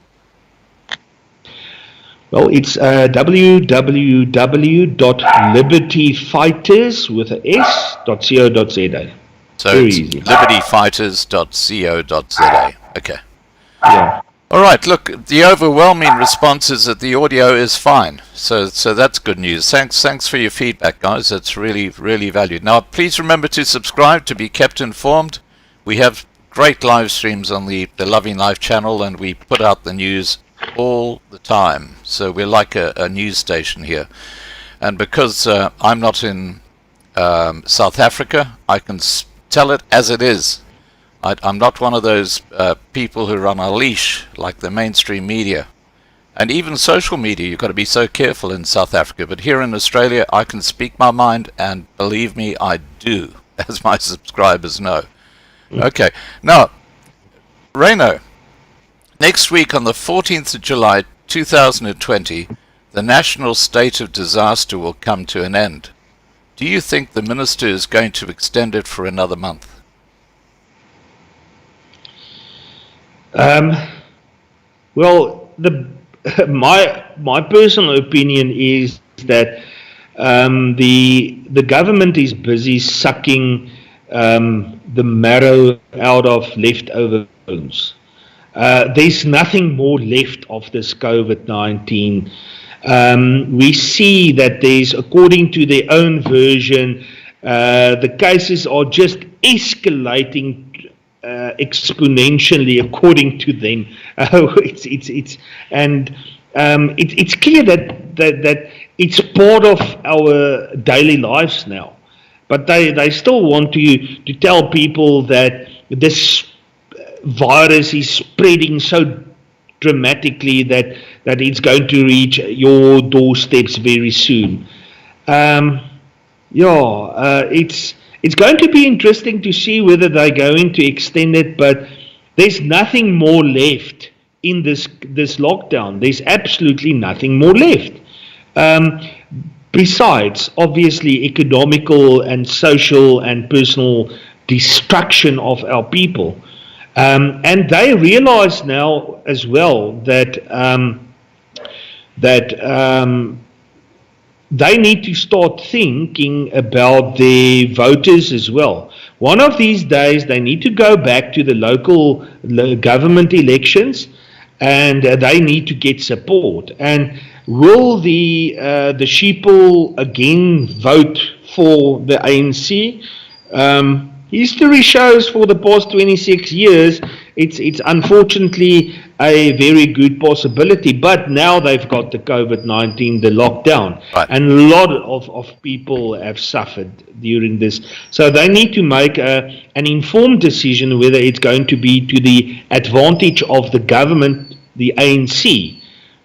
Speaker 4: Well, it's www.libertyfighters.co.za.
Speaker 1: So
Speaker 4: very
Speaker 1: it's
Speaker 4: easy.
Speaker 1: libertyfighters.co.za. Okay.
Speaker 4: Yeah.
Speaker 1: All right. Look, the overwhelming response is that the audio is fine. So that's good news. Thanks for your feedback, guys. That's really, really valued. Now, please remember to subscribe to be kept informed. We have great live streams on the Loving Life channel, and we put out the news all the time. So we're like a news station here. And because I'm not in South Africa, I can tell it as it is. I'm not one of those people who run a leash like the mainstream media. And even social media, you've got to be so careful in South Africa. But here in Australia, I can speak my mind, and believe me, I do, as my subscribers know. Okay. Now, Reyno, next week on the 14th of July 2020, the national state of disaster will come to an end. Do you think the minister is going to extend it for another month?
Speaker 4: Well, my personal opinion is that the government is busy sucking the marrow out of leftover bones. There's nothing more left of this COVID-19. We see that there's, according to their own version, the cases are just escalating exponentially, according to them. It's clear that it's part of our daily lives now. But they still want to tell people that this virus is spreading so dramatically that it's going to reach your doorsteps very soon. It's going to be interesting to see whether they're going to extend it, but there's nothing more left in this lockdown. There's absolutely nothing more left. Besides, obviously, economical and social and personal destruction of our people. And they realize now as well that they need to start thinking about their voters as well. One of these days, they need to go back to the local government elections, and they need to get support. And will the sheeple again vote for the ANC? History shows for the past 26 years, it's unfortunately a very good possibility. But now they've got the COVID-19, the lockdown,
Speaker 1: Right.
Speaker 4: and a lot of people have suffered during this. So they need to make an informed decision whether it's going to be to the advantage of the government, the ANC,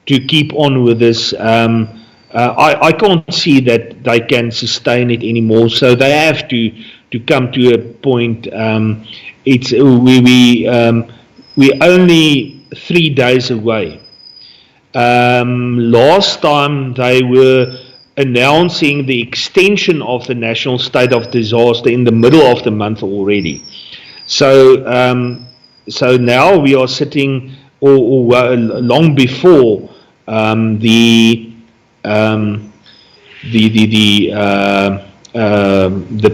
Speaker 4: to keep on with this. I can't see that they can sustain it anymore, so they have to come to a point. It's we're only 3 days away. Last time they were announcing the extension of the national state of disaster in the middle of the month already. So now we are sitting, or long before the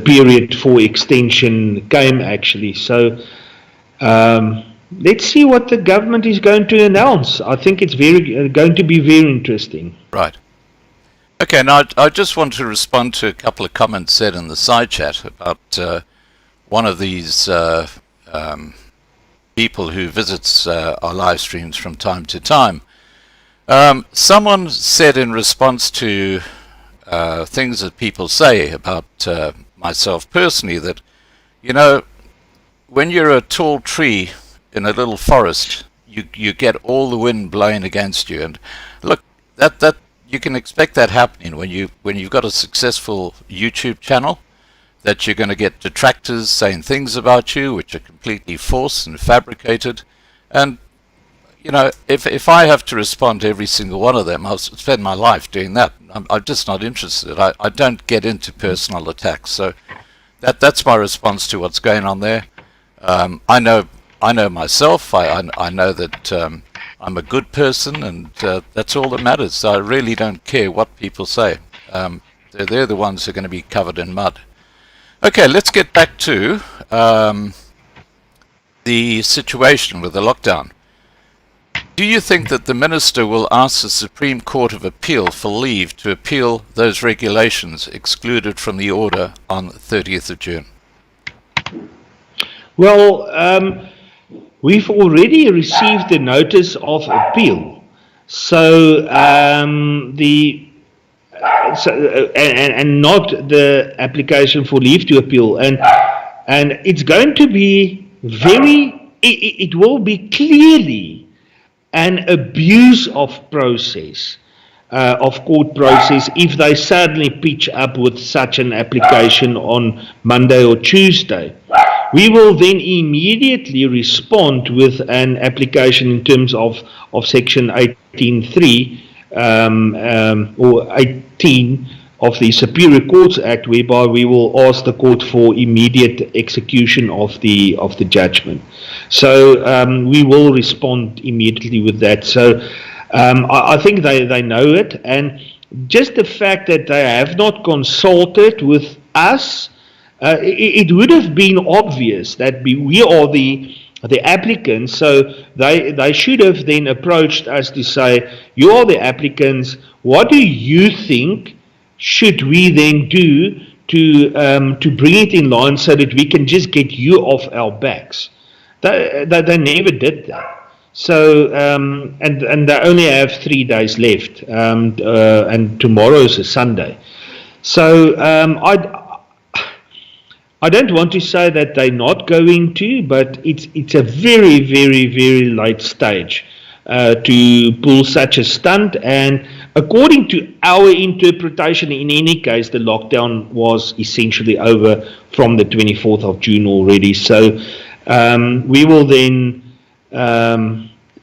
Speaker 4: period for extension came actually. So let's see what the government is going to announce. I think it's going to be very interesting.
Speaker 1: Right. Okay, now I just want to respond to a couple of comments said in the side chat about one of these people who visits our live streams from time to time. Someone said in response to things that people say about myself personally that, you know, when you're a tall tree in a little forest, you get all the wind blowing against you. And look, that you can expect that happening when you've got a successful YouTube channel, that you're going to get detractors saying things about you which are completely false and fabricated. And you know, if I have to respond to every single one of them, I'll spend my life doing that. I'm just not interested. I don't get into personal attacks. So that's my response to what's going on there. I know myself. I know that I'm a good person, and that's all that matters. So I really don't care what people say. They're the ones who are going to be covered in mud. Okay, let's get back to the situation with the lockdown. Do you think that the Minister will ask the Supreme Court of Appeal for leave to appeal those regulations excluded from the order on the 30th of June?
Speaker 4: Well, we've already received the notice of appeal. So and not the application for leave to appeal, and it's going to be it will be clearly an abuse of process, of court process, if they suddenly pitch up with such an application on Monday or Tuesday. We will then immediately respond with an application in terms of section 18.3 or 18 of the Superior Courts Act, whereby we will ask the court for immediate execution of the judgment. So we will respond immediately with that. So I think they know it, and just the fact that they have not consulted with us, it would have been obvious that we are the applicants, so they should have then approached us to say, you are the applicants, what do you think should we then do to bring it in line so that we can just get you off our backs? They never did that. So and they only have 3 days left, and tomorrow is a Sunday. So I don't want to say that they're not going to, but it's a very, very, very late stage to pull such a stunt. And according to our interpretation, in any case, the lockdown was essentially over from the 24th of June already. So we will then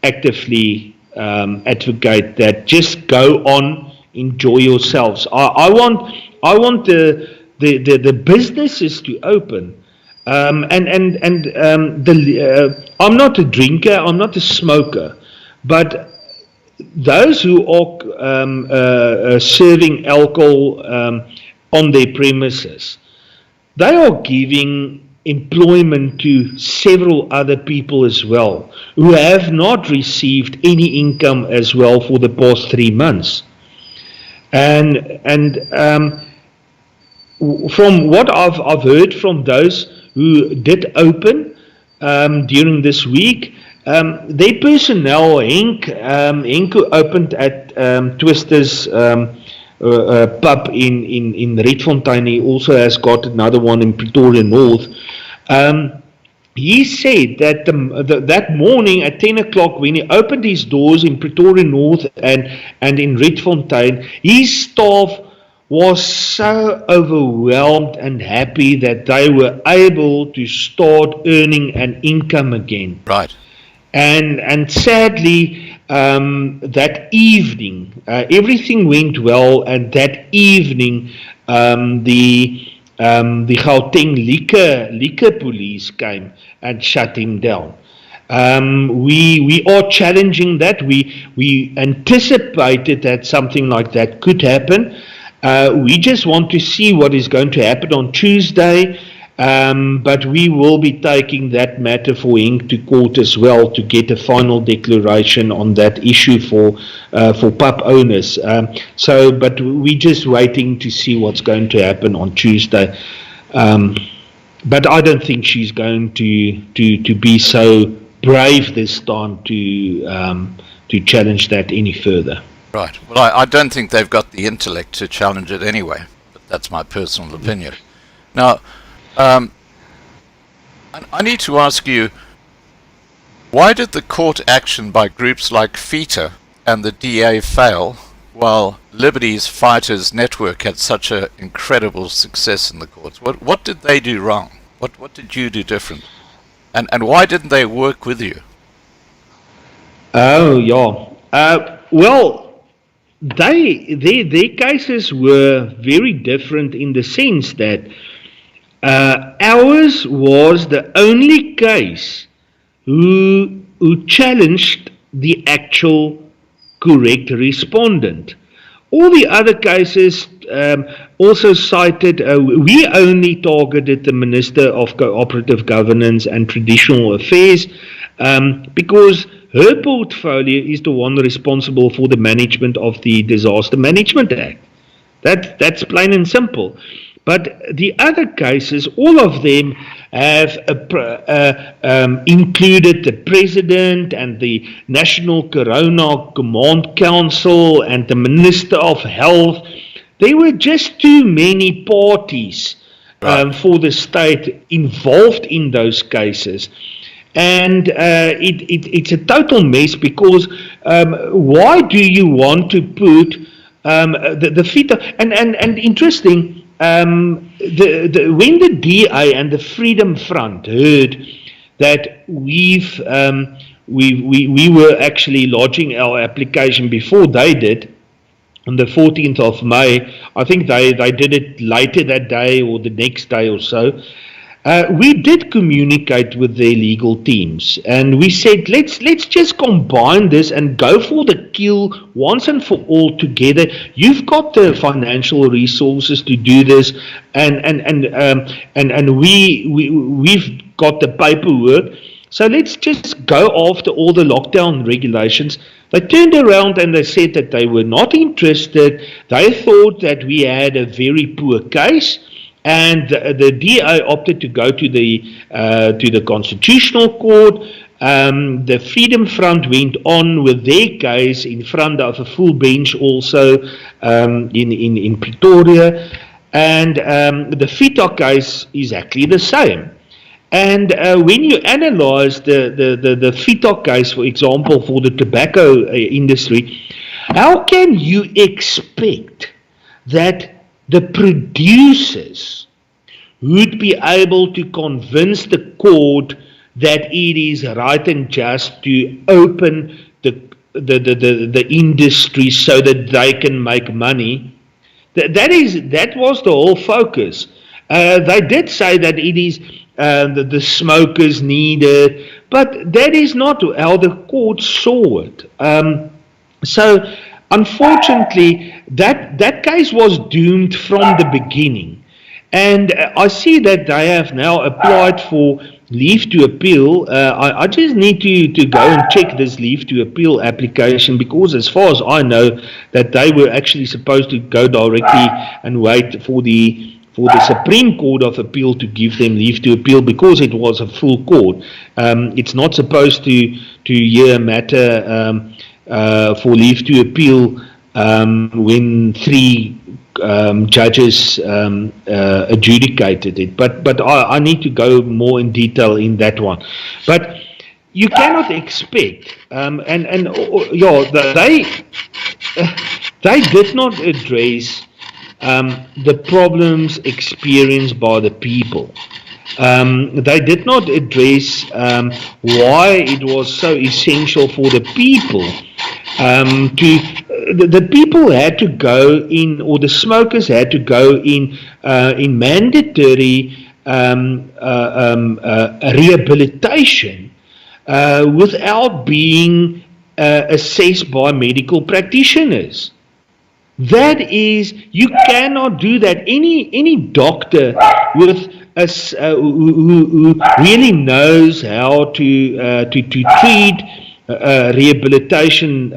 Speaker 4: actively advocate that just go on, enjoy yourselves. I want the businesses to open, I'm not a drinker, I'm not a smoker, but those who are serving alcohol on their premises, they are giving employment to several other people as well, who have not received any income as well for the past 3 months. And from what I've heard from those who did open during this week, their personnel, Henk who opened at Twister's pub in Rietfontein, he also has got another one in Pretoria North. He said that that morning at 10 o'clock, when he opened his doors in Pretoria North and in Rietfontein, his staff was so overwhelmed and happy that they were able to start earning an income again.
Speaker 1: Right.
Speaker 4: And sadly, that evening, everything went well, and that evening, the Gauteng liquor police came and shut him down. We are challenging that. We anticipated that something like that could happen. We just want to see what is going to happen on Tuesday. But we will be taking that matter for him to court as well to get a final declaration on that issue for pub owners. But we're just waiting to see what's going to happen on Tuesday. But I don't think she's going to be so brave this time to challenge that any further.
Speaker 1: Right. Well, I don't think they've got the intellect to challenge it anyway, but that's my personal opinion. Now, I need to ask you, why did the court action by groups like favour and the DA fail, while Liberty's Fighters Network had such an incredible success in the courts? What did they do wrong? What did you do different? And why didn't they work with you?
Speaker 4: Oh, yeah. Well, their cases were very different in the sense that ours was the only case who challenged the actual correct respondent. All the other cases also cited, we only targeted the Minister of Cooperative Governance and Traditional Affairs because her portfolio is the one responsible for the management of the Disaster Management Act. That's plain and simple. But the other cases, all of them have included the President and the National Corona Command Council and the Minister of Health. There were just too many parties for the state involved in those cases. And it's a total mess because why do you want to put the favour? And interesting, when the DA and the Freedom Front heard that we were actually lodging our application before they did, on the 14th of May, I think they did it later that day or the next day or so. We did communicate with their legal teams, and we said, let's just combine this and go for the kill once and for all together. You've got the financial resources to do this, and we've got the paperwork. So let's just go after all the lockdown regulations. They turned around and they said that they were not interested. They thought that we had a very poor case. And the DA opted to go to the Constitutional Court. The Freedom Front went on with their case in front of a full bench also in Pretoria. And the FITA case is exactly the same. And when you analyze the FITA case, for example, for the tobacco industry, how can you expect that the producers would be able to convince the court that it is right and just to open the industry so that they can make money? That was the whole focus. They did say that it is the smokers needed, but that is not how the court saw it. So unfortunately, that case was doomed from the beginning. And I see that they have now applied for leave to appeal. I just need to go and check this leave to appeal application, because as far as I know, that they were actually supposed to go directly and wait for the Supreme Court of Appeal to give them leave to appeal, because it was a full court. It's not supposed to hear a matter for leave to appeal when three judges adjudicated it. But I need to go more in detail in that one. But you cannot expect, they did not address the problems experienced by the people. They did not address why it was so essential for the people the people had to go in, or the smokers had to go in mandatory rehabilitation without being assessed by medical practitioners. That is, you cannot do that. Any doctor with who really knows how to treat rehabilitation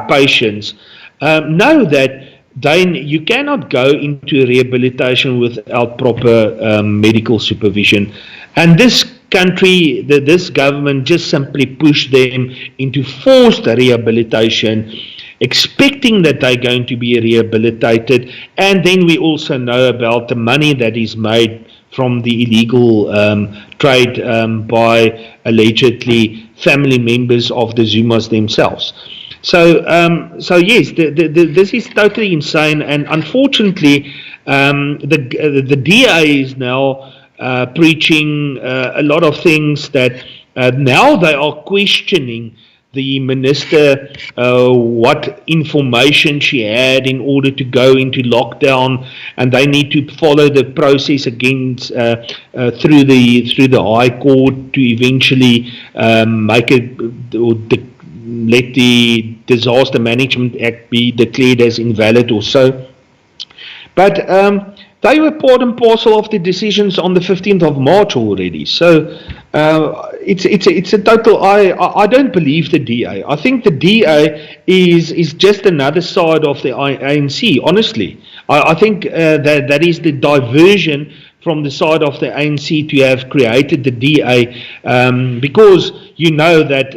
Speaker 4: patients know that you cannot go into rehabilitation without proper medical supervision. And this country, this government just simply pushed them into forced rehabilitation, expecting that they're going to be rehabilitated. And then we also know about the money that is made from the illegal trade by allegedly family members of the Zumas themselves. So yes, this is totally insane, and unfortunately, the DA is now preaching a lot of things that now they are questioning the minister what information she had in order to go into lockdown, and they need to follow the process against through the High Court to eventually make it or let the Disaster Management Act be declared as invalid or so. But they were part and parcel of the decisions on the 15th of March already. So it's a total. I don't believe the DA. I think the DA is just another side of the ANC. Honestly, I think that is the diversion from the side of the ANC to have created the DA, because you know that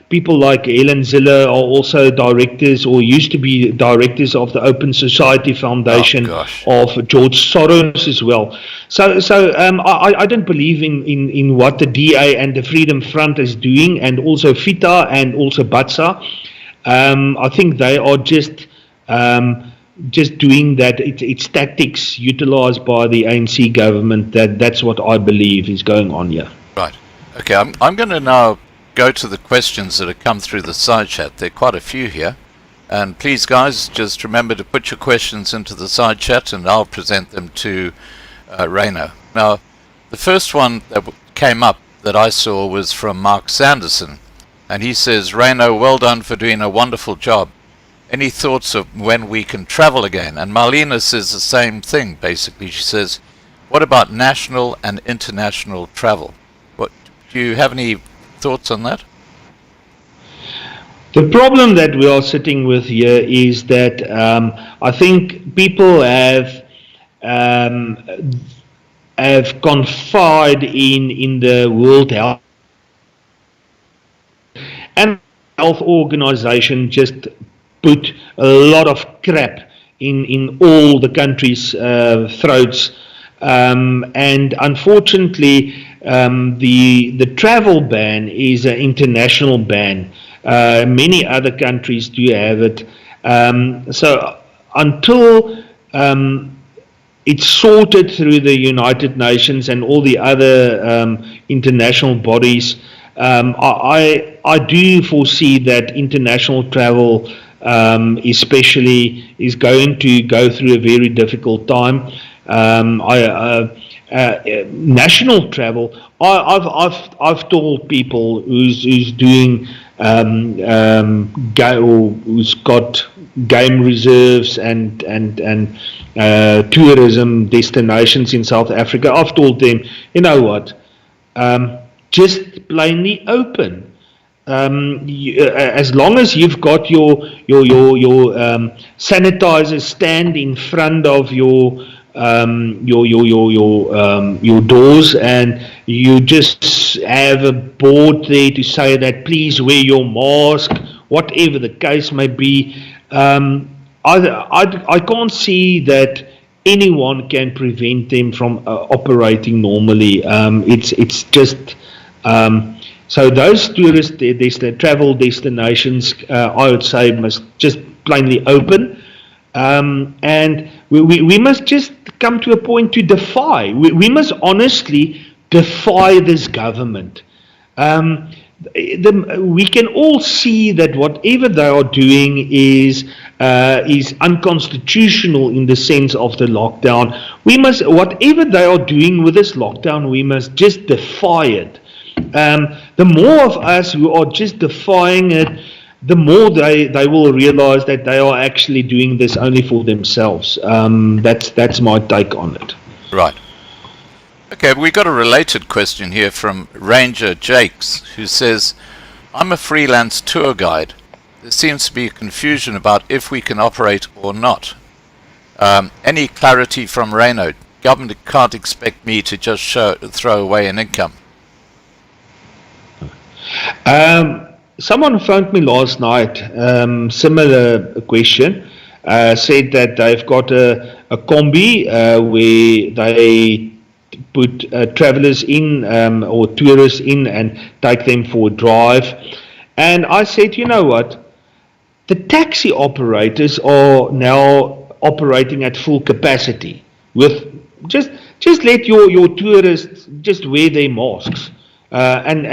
Speaker 4: people like Helen Zille are also directors, or used to be directors, of the Open Society Foundation of George Soros as well. So I don't believe in what the DA and the Freedom Front is doing, and also FITA and also BATSA. I think they are just doing that. It's tactics utilized by the ANC government. That's what I believe is going on here.
Speaker 1: Right. Okay, I'm going to now go to the questions that have come through the side chat. There are quite a few here. And please, guys, just remember to put your questions into the side chat, and I'll present them to Reyno. Now, the first one that came up that I saw was from Mark Sanderson. And he says, Reyno, well done for doing a wonderful job. Any thoughts of when we can travel again? And Marlena says the same thing, basically. She says, what about national and international travel? Do you have any thoughts on that?
Speaker 4: The problem that we are sitting with here is that I think people have confided in the World Health and Health Organization just put a lot of crap in all the countries' throats, and unfortunately the travel ban is an international ban. Many other countries do have it. So until it's sorted through the United Nations and all the other international bodies, I do foresee that international travel especially is going to go through a very difficult time. National travel, I've told people who's doing who's got game reserves and tourism destinations in South Africa. I've told them, you know what, just plainly open. As long as you've got your sanitizer stand in front of your doors, and you just have a board there to say that please wear your mask, whatever the case may be. I can't see that anyone can prevent them from operating normally. It's just so those tourist travel destinations, I would say, must just plainly open. And we must just come to a point to defy. We must honestly defy this government. We can all see that whatever they are doing is unconstitutional in the sense of the lockdown. Whatever they are doing with this lockdown, we must just defy it. The more of us who are just defying it, the more they will realize that they are actually doing this only for themselves. That's my take on it.
Speaker 1: Right. Okay, we got a related question here from Ranger Jakes, who says, I'm a freelance tour guide. There seems to be confusion about if we can operate or not. Any clarity from Reyno? Government can't expect me to just throw away an income.
Speaker 4: Someone phoned me last night, similar question, said that they've got a combi where they put travelers in or tourists in and take them for a drive. And I said, you know what, the taxi operators are now operating at full capacity. With just let your tourists just wear their masks. And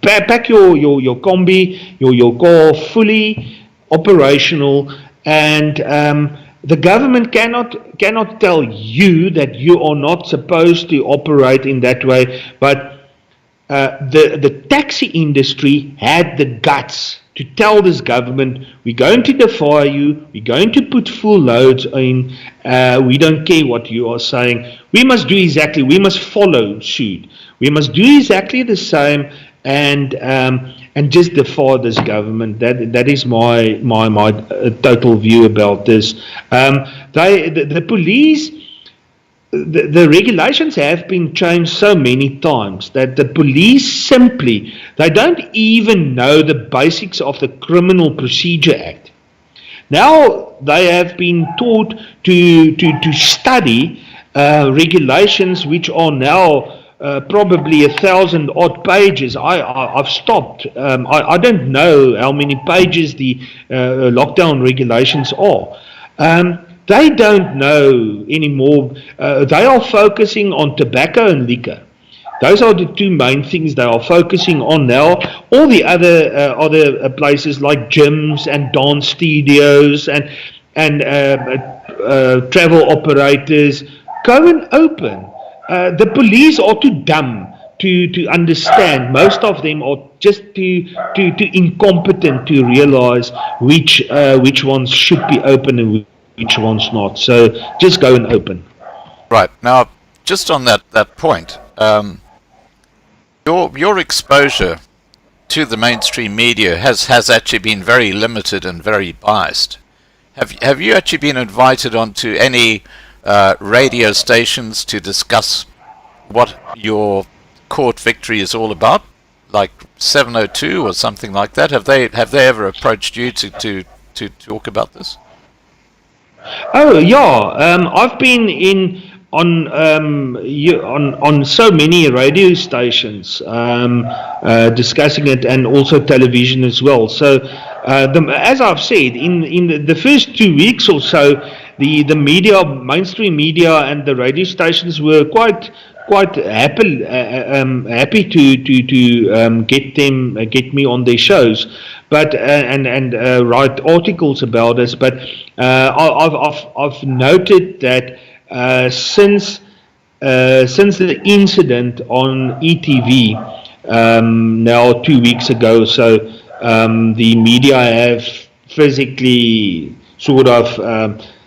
Speaker 4: pack your combi, your car fully operational, and the government cannot tell you that you are not supposed to operate in that way. But the taxi industry had the guts to tell this government, we're going to defy you, we're going to put full loads in, we don't care what you are saying. We must follow suit. We must do exactly the same and just defy this government. That is my total view about this. The police, the regulations have been changed so many times that the police they don't even know the basics of the Criminal Procedure Act. Now they have been taught to study regulations which are now probably 1,000 odd pages. I've stopped. I don't know how many pages the lockdown regulations are. They don't know anymore. They are focusing on tobacco and liquor. Those are the two main things they are focusing on now. All the other places like gyms and dance studios and travel operators go and open. The police are too dumb to understand. Most of them are just too incompetent to realize which ones should be open and which ones not. So just go and open.
Speaker 1: Right. Now, just on that point, your exposure to the mainstream media has actually been very limited and very biased. Have you actually been invited onto any radio stations to discuss what your court victory is all about, like 702 or something like that? Have they ever approached you to talk about this?
Speaker 4: Oh yeah, I've been on so many radio stations discussing it, and also television as well. So as I've said, in the first 2 weeks or so, the media, mainstream media, and the radio stations were quite happy to get me on their shows, but and write articles about us. But I've noted that since the incident on ETV now 2 weeks ago, so the media have physically sort of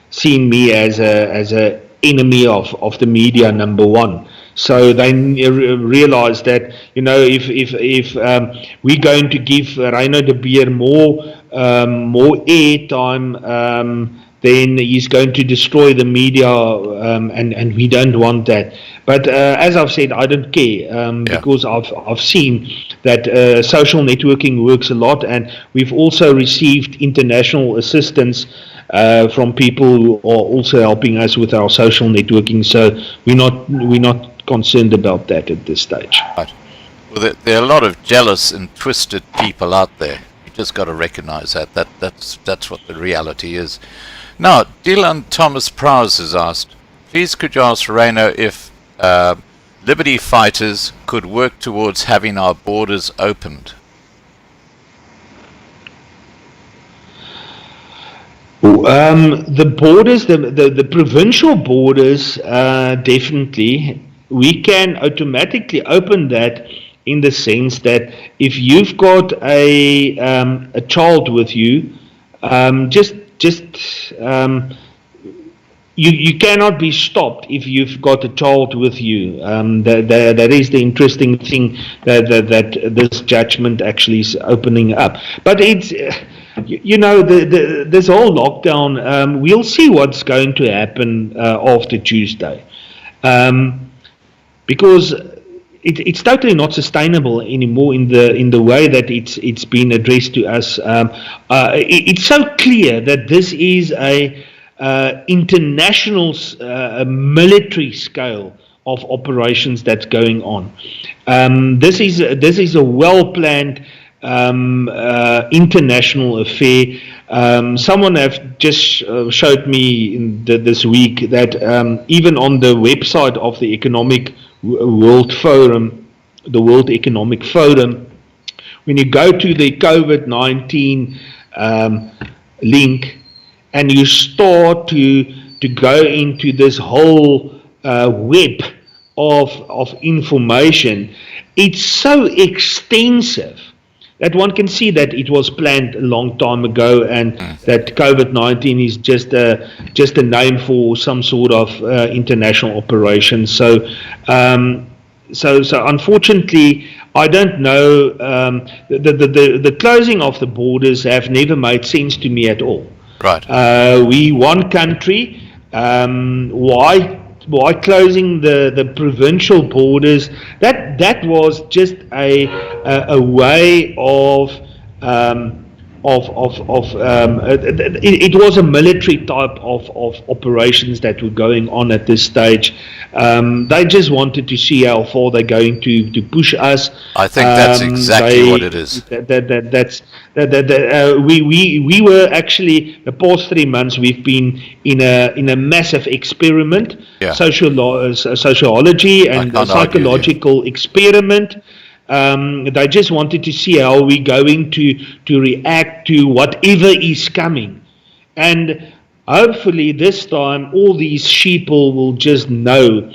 Speaker 4: seen me as a enemy of the media, number one. So they realize that, you know, if we're going to give Reyno de Beer more airtime, then he's going to destroy the media, and we don't want that. But as I've said, I don't care, because I've seen that social networking works a lot, and we've also received international assistance from people who are also helping us with our social networking. So we're not concerned about that at this stage.
Speaker 1: Right. Well, there are a lot of jealous and twisted people out there. You just got to recognize that. That's what the reality is. Now, Dylan Thomas Prowse has asked, please could you ask Reyno if Liberty fighters could work towards having our borders opened?
Speaker 4: The borders, the provincial borders, definitely, we can automatically open that in the sense that if you've got a child with you, you cannot be stopped if you've got a child with you. That is the interesting thing that this judgment actually is opening up. But it's, this whole lockdown, we'll see what's going to happen after Tuesday. Because it's totally not sustainable anymore in the way that it's been addressed to us. It's so clear that this is a international military scale of operations that's going on. This is a well planned international affair. Someone have just showed me this week that even on the website of the World Forum, the World Economic Forum, when you go to the COVID-19 link and you start to go into this whole web of information, it's so extensive that one can see that it was planned a long time ago, and that COVID-19 is just a name for some sort of international operation. So unfortunately, I don't know. The closing of the borders have never made sense to me at all.
Speaker 1: Right.
Speaker 4: We one country. Why closing the provincial borders? That was just a way of it was a military type of operations that were going on at this stage. They just wanted to see how far they're going to push us.
Speaker 1: I think that's exactly what it is.
Speaker 4: We were actually, the past 3 months we've been in a massive experiment, sociology and psychological experiment. They just wanted to see how we're going to react to whatever is coming. And hopefully this time all these sheeple will just know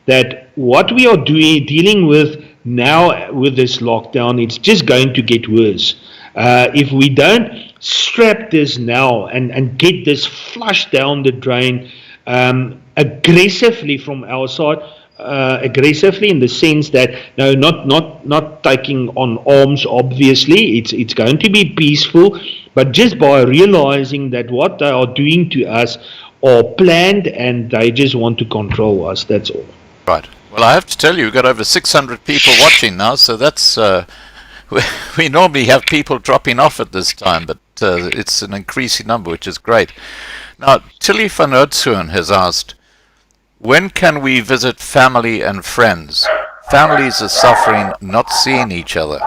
Speaker 4: that what we are dealing with now with this lockdown, it's just going to get worse. If we don't strap this now and get this flushed down the drain aggressively from our side, aggressively in the sense that no, not taking on arms. Obviously, it's going to be peaceful, but just by realizing that what they are doing to us are planned and they just want to control us. That's all.
Speaker 1: Right. Well, I have to tell you, we've got over 600 people watching now, so that's we normally have people dropping off at this time, but it's an increasing number, which is great. Now, Tilly van Oudtshoorn has asked, when can we visit family and friends? Families are suffering not seeing each other.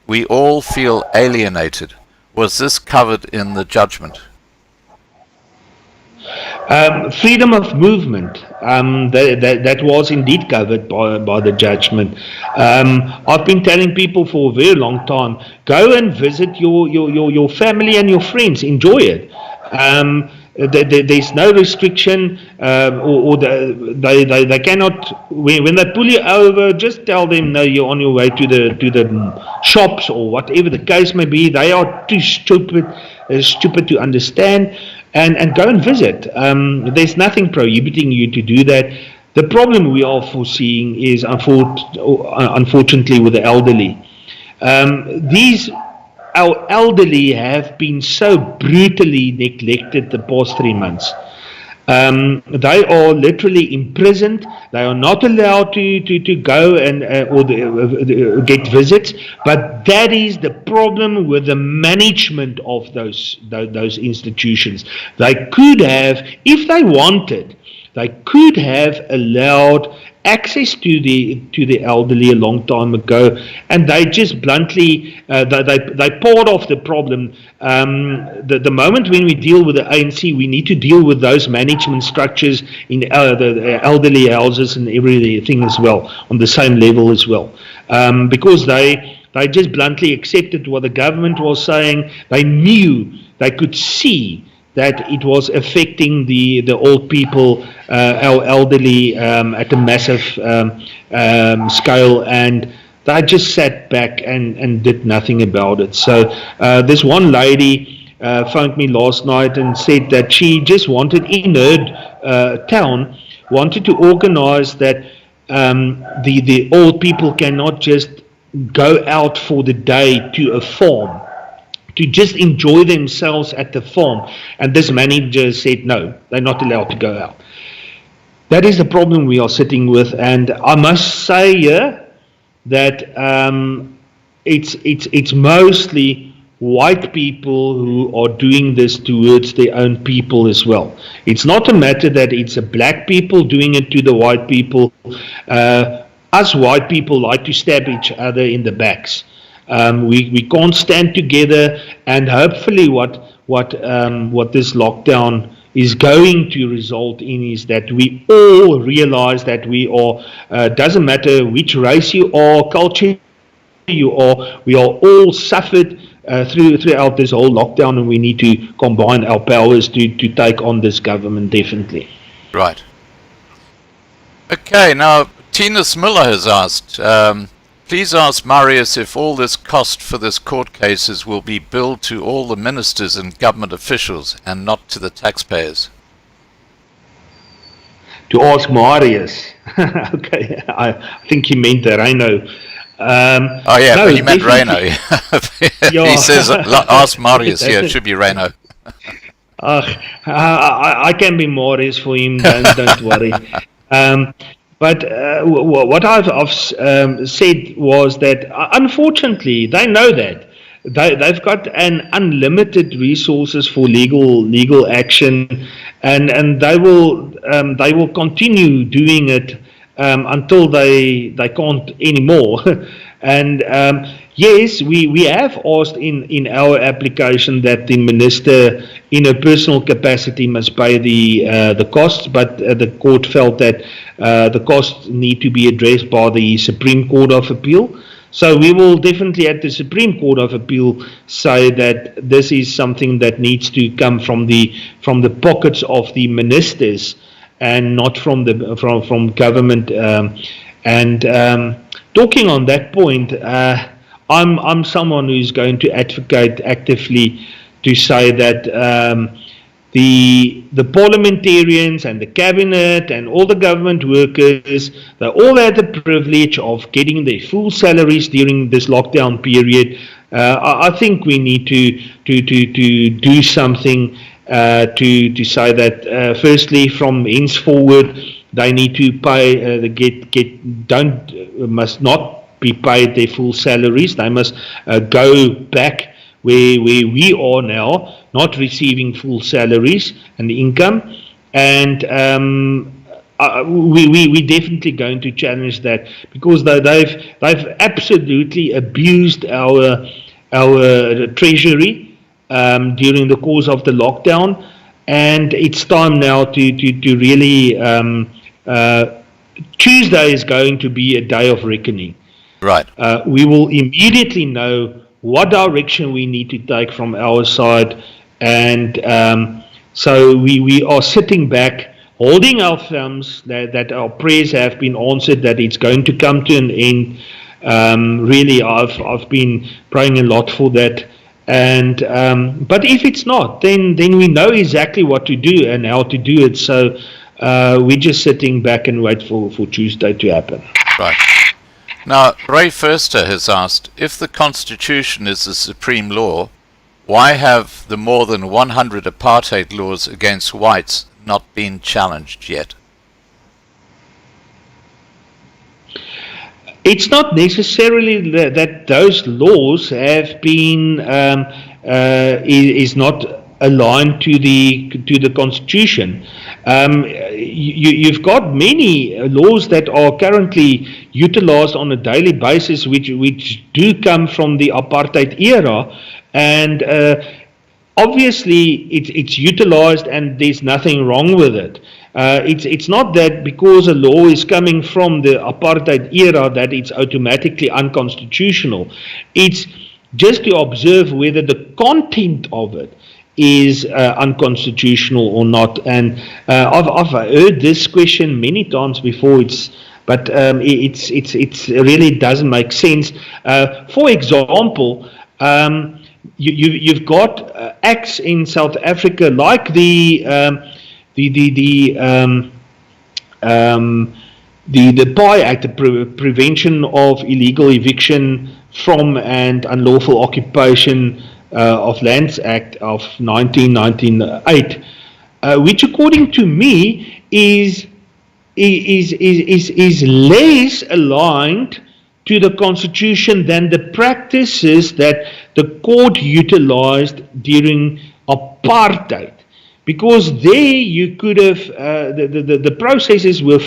Speaker 1: We all feel alienated. Was this covered in the judgment?
Speaker 4: Freedom of movement, that was indeed covered by the judgment. I've been telling people for a very long time, go and visit your family and your friends, enjoy it. There's no restriction, or they cannot, when they pull you over, just tell them, no, you're on your way to the shops or whatever the case may be. They are too stupid to understand, and go and visit. There's nothing prohibiting you to do that. The problem we are foreseeing is unfortunately with the elderly. Our elderly have been so brutally neglected the past 3 months. They are literally imprisoned. They are not allowed to go and get visits. But that is the problem with the management of those institutions. They could have, if they wanted, They could have allowed access to the elderly a long time ago, and they just bluntly they part of the problem. The moment when we deal with the ANC, we need to deal with those management structures in the elderly houses and everything as well on the same level as well, because they just bluntly accepted what the government was saying. They knew, they could see that it was affecting the old people, our elderly, at a massive scale, and they just sat back and did nothing about it. So this one lady phoned me last night and said that she just wanted in her town, wanted to organize that the old people cannot just go out for the day to a farm, to just enjoy themselves at the farm. And this manager said, no, they're not allowed to go out. That is the problem we are sitting with. And I must say here that it's mostly white people who are doing this towards their own people as well. It's not a matter that it's a black people doing it to the white people. Us white people like to stab each other in the backs. We can't stand together, and hopefully what this lockdown is going to result in is that we all realize that we are, doesn't matter which race you are, culture you are, we are all suffered throughout this whole lockdown, and we need to combine our powers to take on this government, definitely.
Speaker 1: Right. Okay, now Tinus Miller has asked, please ask Marius if all this cost for this court cases will be billed to all the ministers and government officials and not to the taxpayers.
Speaker 4: To ask Marius. Okay, I think he meant the Reyno.
Speaker 1: Oh yeah, no, but he meant Reyno. He says, ask Marius. Yeah, it should be Reyno.
Speaker 4: I can be Marius for him, don't worry. But what I've said was that, unfortunately, they know that. They've got an unlimited resources for legal action, and they will continue doing it until they can't anymore. And yes, we have asked in our application that the minister, in a personal capacity, must pay the costs, but the court felt that the costs need to be addressed by the Supreme Court of Appeal. So we will definitely at the Supreme Court of Appeal say that this is something that needs to come from the pockets of the ministers and not from government. Talking on that point, I'm someone who's going to advocate actively to say that the parliamentarians and the cabinet and all the government workers, they all had the privilege of getting their full salaries during this lockdown period. I think we need to do something to say that firstly, from henceforward, they need to pay must not be paid their full salaries. They must go back where we are now, not receiving full salaries and income, and we definitely going to challenge that, because they've absolutely abused our treasury during the course of the lockdown, and it's time now to really Tuesday is going to be a day of reckoning.
Speaker 1: Right.
Speaker 4: We will immediately know what direction we need to take from our side, and so we are sitting back, holding our thumbs that our prayers have been answered, that it's going to come to an end. Really, I've been praying a lot for that, and but if it's not, then we know exactly what to do and how to do it. So we're just sitting back and wait for Tuesday to happen.
Speaker 1: Right. Now, Ray Firster has asked, if the Constitution is the supreme law, why have the more than 100 apartheid laws against whites not been challenged yet?
Speaker 4: It's not necessarily that those laws have been is not aligned to the Constitution. You've got many laws that are currently utilized on a daily basis, which do come from the apartheid era, and obviously it's utilized and there's nothing wrong with it. It's not that because a law is coming from the apartheid era that it's automatically unconstitutional. It's just to observe whether the content of it is unconstitutional or not. And I've heard this question many times before. But it really doesn't make sense. For example, you've got acts in South Africa like the PI Act, the Prevention of Illegal Eviction from and Unlawful Occupation of Lands Act of 1998, which, according to me, is less aligned to the Constitution than the practices that the court utilized during apartheid. Because there you could have the processes were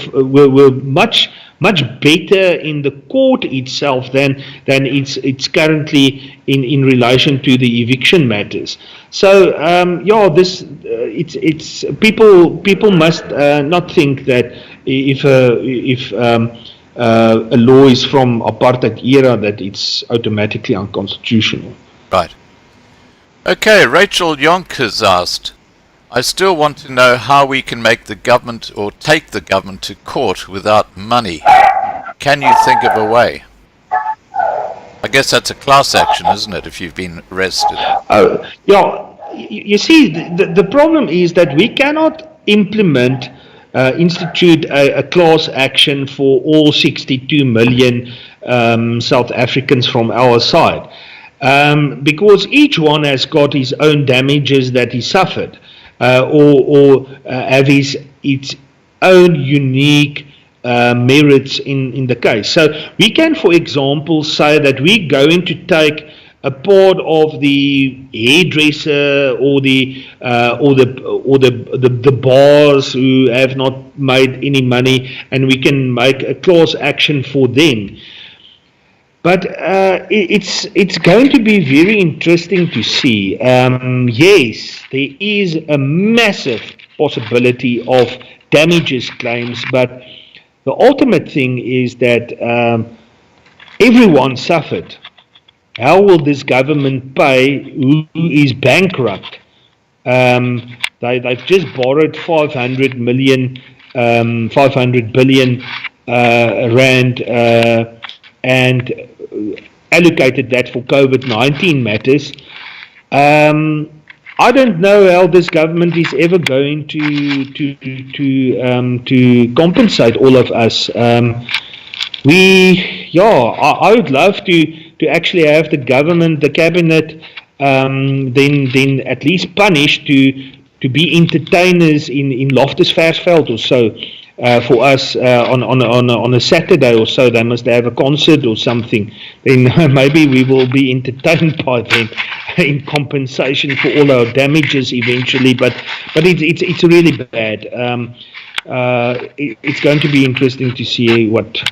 Speaker 4: much better in the court itself than it's currently in relation to the eviction matters. So this it's people must not think that if a law is from apartheid era that it's automatically unconstitutional.
Speaker 1: Right. Okay, Rachel Yonk has asked, I still want to know how we can make the government or take the government to court without money. Can you think of a way? I guess that's a class action, isn't it, if you've been arrested?
Speaker 4: You see, the problem is that we cannot institute a class action for all 62 million South Africans from our side. Because each one has got his own damages that he suffered. Or have its own unique merits in the case. So we can, for example, say that we're going to take a part of the hairdresser or the bars who have not made any money, and we can make a class action for them. But it's going to be very interesting to see. Yes, there is a massive possibility of damages claims, but the ultimate thing is that everyone suffered. How will this government pay who is bankrupt? They've just borrowed 500 billion rand and allocated that for COVID-19 matters. I don't know how this government is ever going to compensate all of us. I would love to actually have the government, the cabinet, then at least punished to be entertainers in Loftus Versfeld or so. For us on a Saturday or so, they must have a concert or something. Then maybe we will be entertained by them in compensation for all our damages eventually. But it's really bad. It's going to be interesting to see what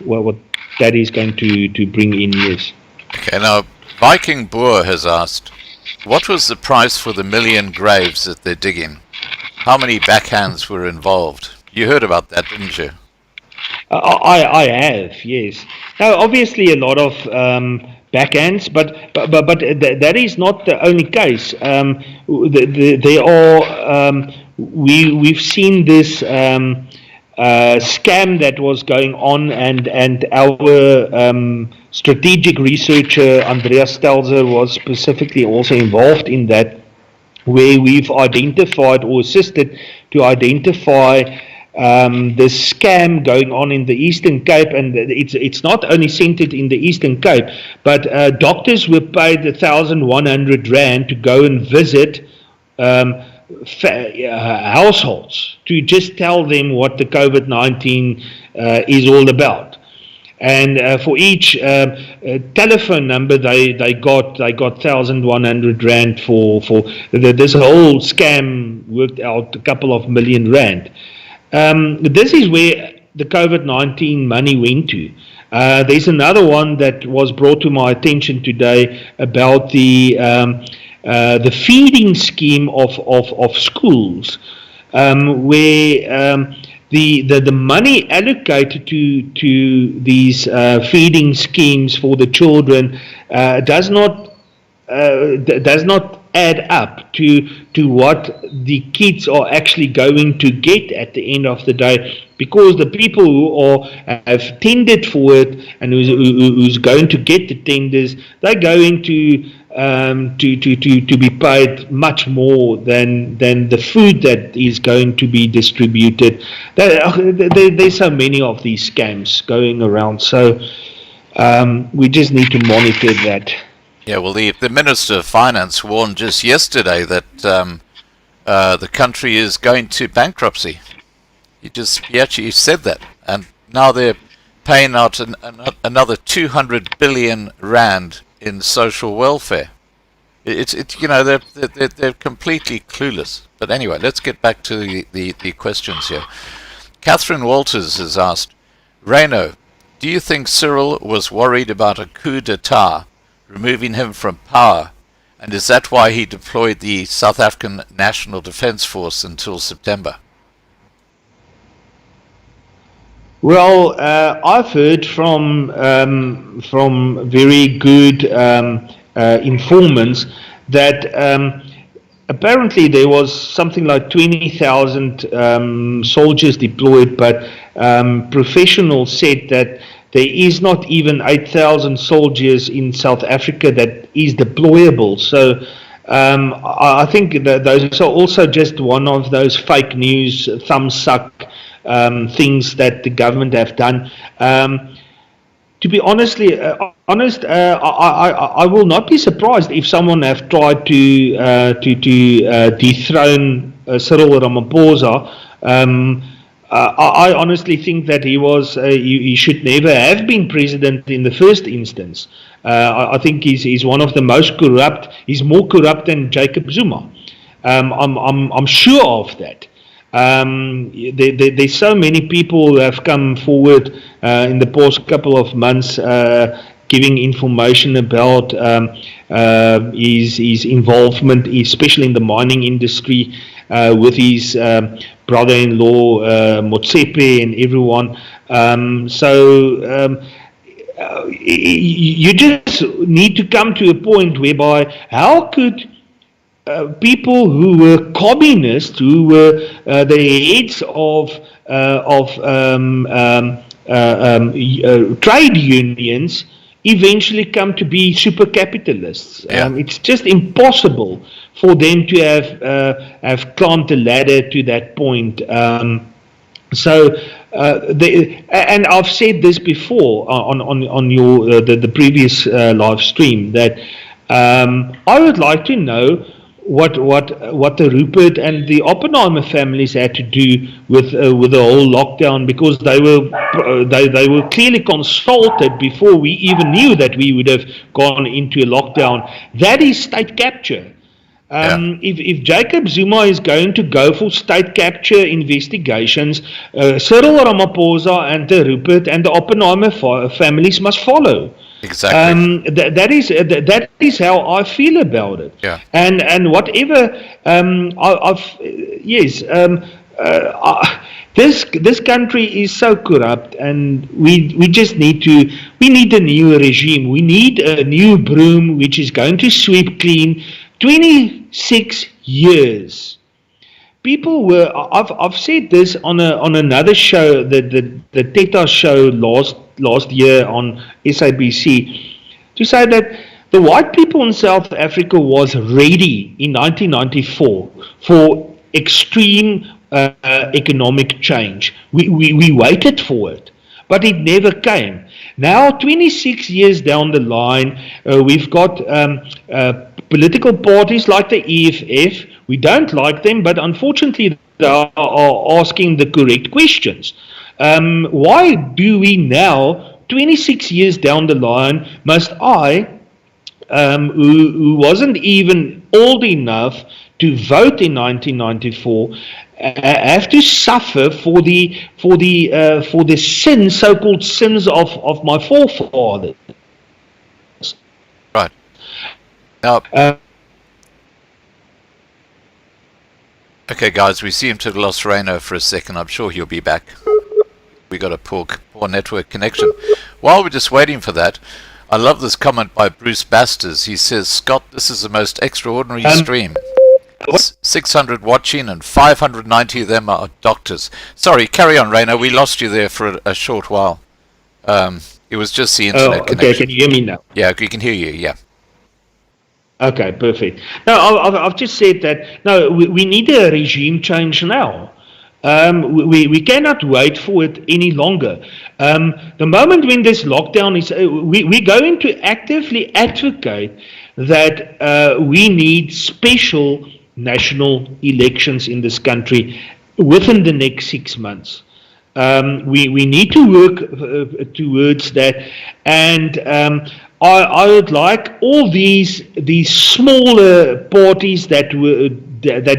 Speaker 4: that is going to bring in. Yes.
Speaker 1: Okay. Now, Viking Boer has asked, what was the price for the 1 million graves that they're digging? How many backhands were involved? You heard about that, didn't you?
Speaker 4: I have, yes. Now, obviously, a lot of backhands, but that is not the only case. There are we've seen this scam that was going on, and our strategic researcher Andreas Stelzer was specifically also involved in that, where we've identified or assisted to identify this scam going on in the Eastern Cape, and it's not only centered in the Eastern Cape, but doctors were paid 1,100 rand to go and visit households to just tell them what the COVID-19 is all about. And for each telephone number, they got 1,100 rand for this whole scam worked out a couple of million rand. This is where the COVID-19 money went to. There's another one that was brought to my attention today about the feeding scheme of schools, where the money allocated to these feeding schemes for the children does not add up to what the kids are actually going to get at the end of the day, because the people who have tendered for it and who's going to get the tenders, they're going to be paid much more than the food that is going to be distributed. There's so many of these scams going around, so we just need to monitor that.
Speaker 1: Yeah, well, the Minister of Finance warned just yesterday that the country is going to bankruptcy. He actually said that, and now they're paying out another 200 billion rand in social welfare. It's they're completely clueless. But anyway, let's get back to the questions here. Catherine Walters has asked, Reyno, do you think Cyril was worried about a coup d'etat, removing him from power, and is that why he deployed the South African National Defence Force until September?
Speaker 4: Well, I've heard from very good informants that apparently there was something like 20,000 soldiers deployed, but professionals said that there is not even 8,000 soldiers in South Africa that is deployable. So I think that those are also just one of those fake news, thumbsuck things that the government have done. To be honest, I will not be surprised if someone have tried to dethrone Cyril Ramaphosa. I honestly think that he should never have been president in the first instance. I think he's one of the most corrupt. He's more corrupt than Jacob Zuma. I'm sure of that. There's so many people who have come forward in the past couple of months giving information about his involvement, especially in the mining industry, with his brother-in-law Motsepe and everyone. You just need to come to a point whereby how could people who were communists, who were the heads of trade unions, eventually come to be super capitalists.
Speaker 1: Yeah.
Speaker 4: It's just impossible for them to have climbed the ladder to that point. And I've said this before on your the previous live stream, that I would like to know what the Rupert and the Oppenheimer families had to do with the whole lockdown, because they were clearly consulted before we even knew that we would have gone into a lockdown. That is state capture. If Jacob Zuma is going to go for state capture investigations, Cyril Ramaphosa and the Rupert and the Oppenheimer families must follow.
Speaker 1: Exactly.
Speaker 4: That is how I feel about it.
Speaker 1: Yeah.
Speaker 4: And whatever this country is so corrupt, and we need a new regime. We need a new broom which is going to sweep clean. 26 years. People were. I've said this on another show, the Teta show last year on SABC, to say that the white people in South Africa was ready in 1994 for extreme economic change. We waited for it, but it never came. Now, 26 years down the line, we've got political parties like the EFF. We don't like them, but unfortunately they are asking the correct questions. Why do we now, 26 years down the line, must I, who wasn't even old enough to vote in 1994 have to suffer for the sins, so-called sins of my forefathers.
Speaker 1: Right. Now, okay, guys, we seem to have lost Reyno for a second. I'm sure he'll be back. We got a poor network connection. While we're just waiting for that, I love this comment by Bruce Basters. He says, Scott, this is the most extraordinary stream. 600 watching and 590 of them are doctors. Sorry, carry on, Reyno. We lost you there for a short while. It was just the internet connection.
Speaker 4: Okay, can you hear me now?
Speaker 1: Yeah, we can hear you, yeah.
Speaker 4: Okay, perfect. No, I've just said that, no, we need a regime change now. We cannot wait for it any longer. The moment when this lockdown is, we're going to actively advocate that we need special national elections in this country within the next 6 months. We need to work towards that, and I would like all these smaller parties that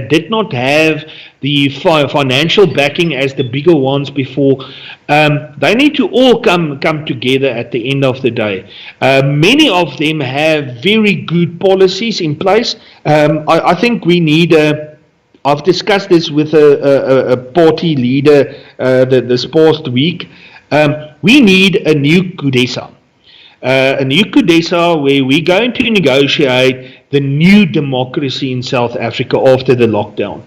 Speaker 4: did not have the financial backing as the bigger ones before. They need to all come together at the end of the day. Many of them have very good policies in place. I think we need I've discussed this with a party leader this past week. We need a new CODESA. A new CODESA where we're going to negotiate the new democracy in South Africa after the lockdown.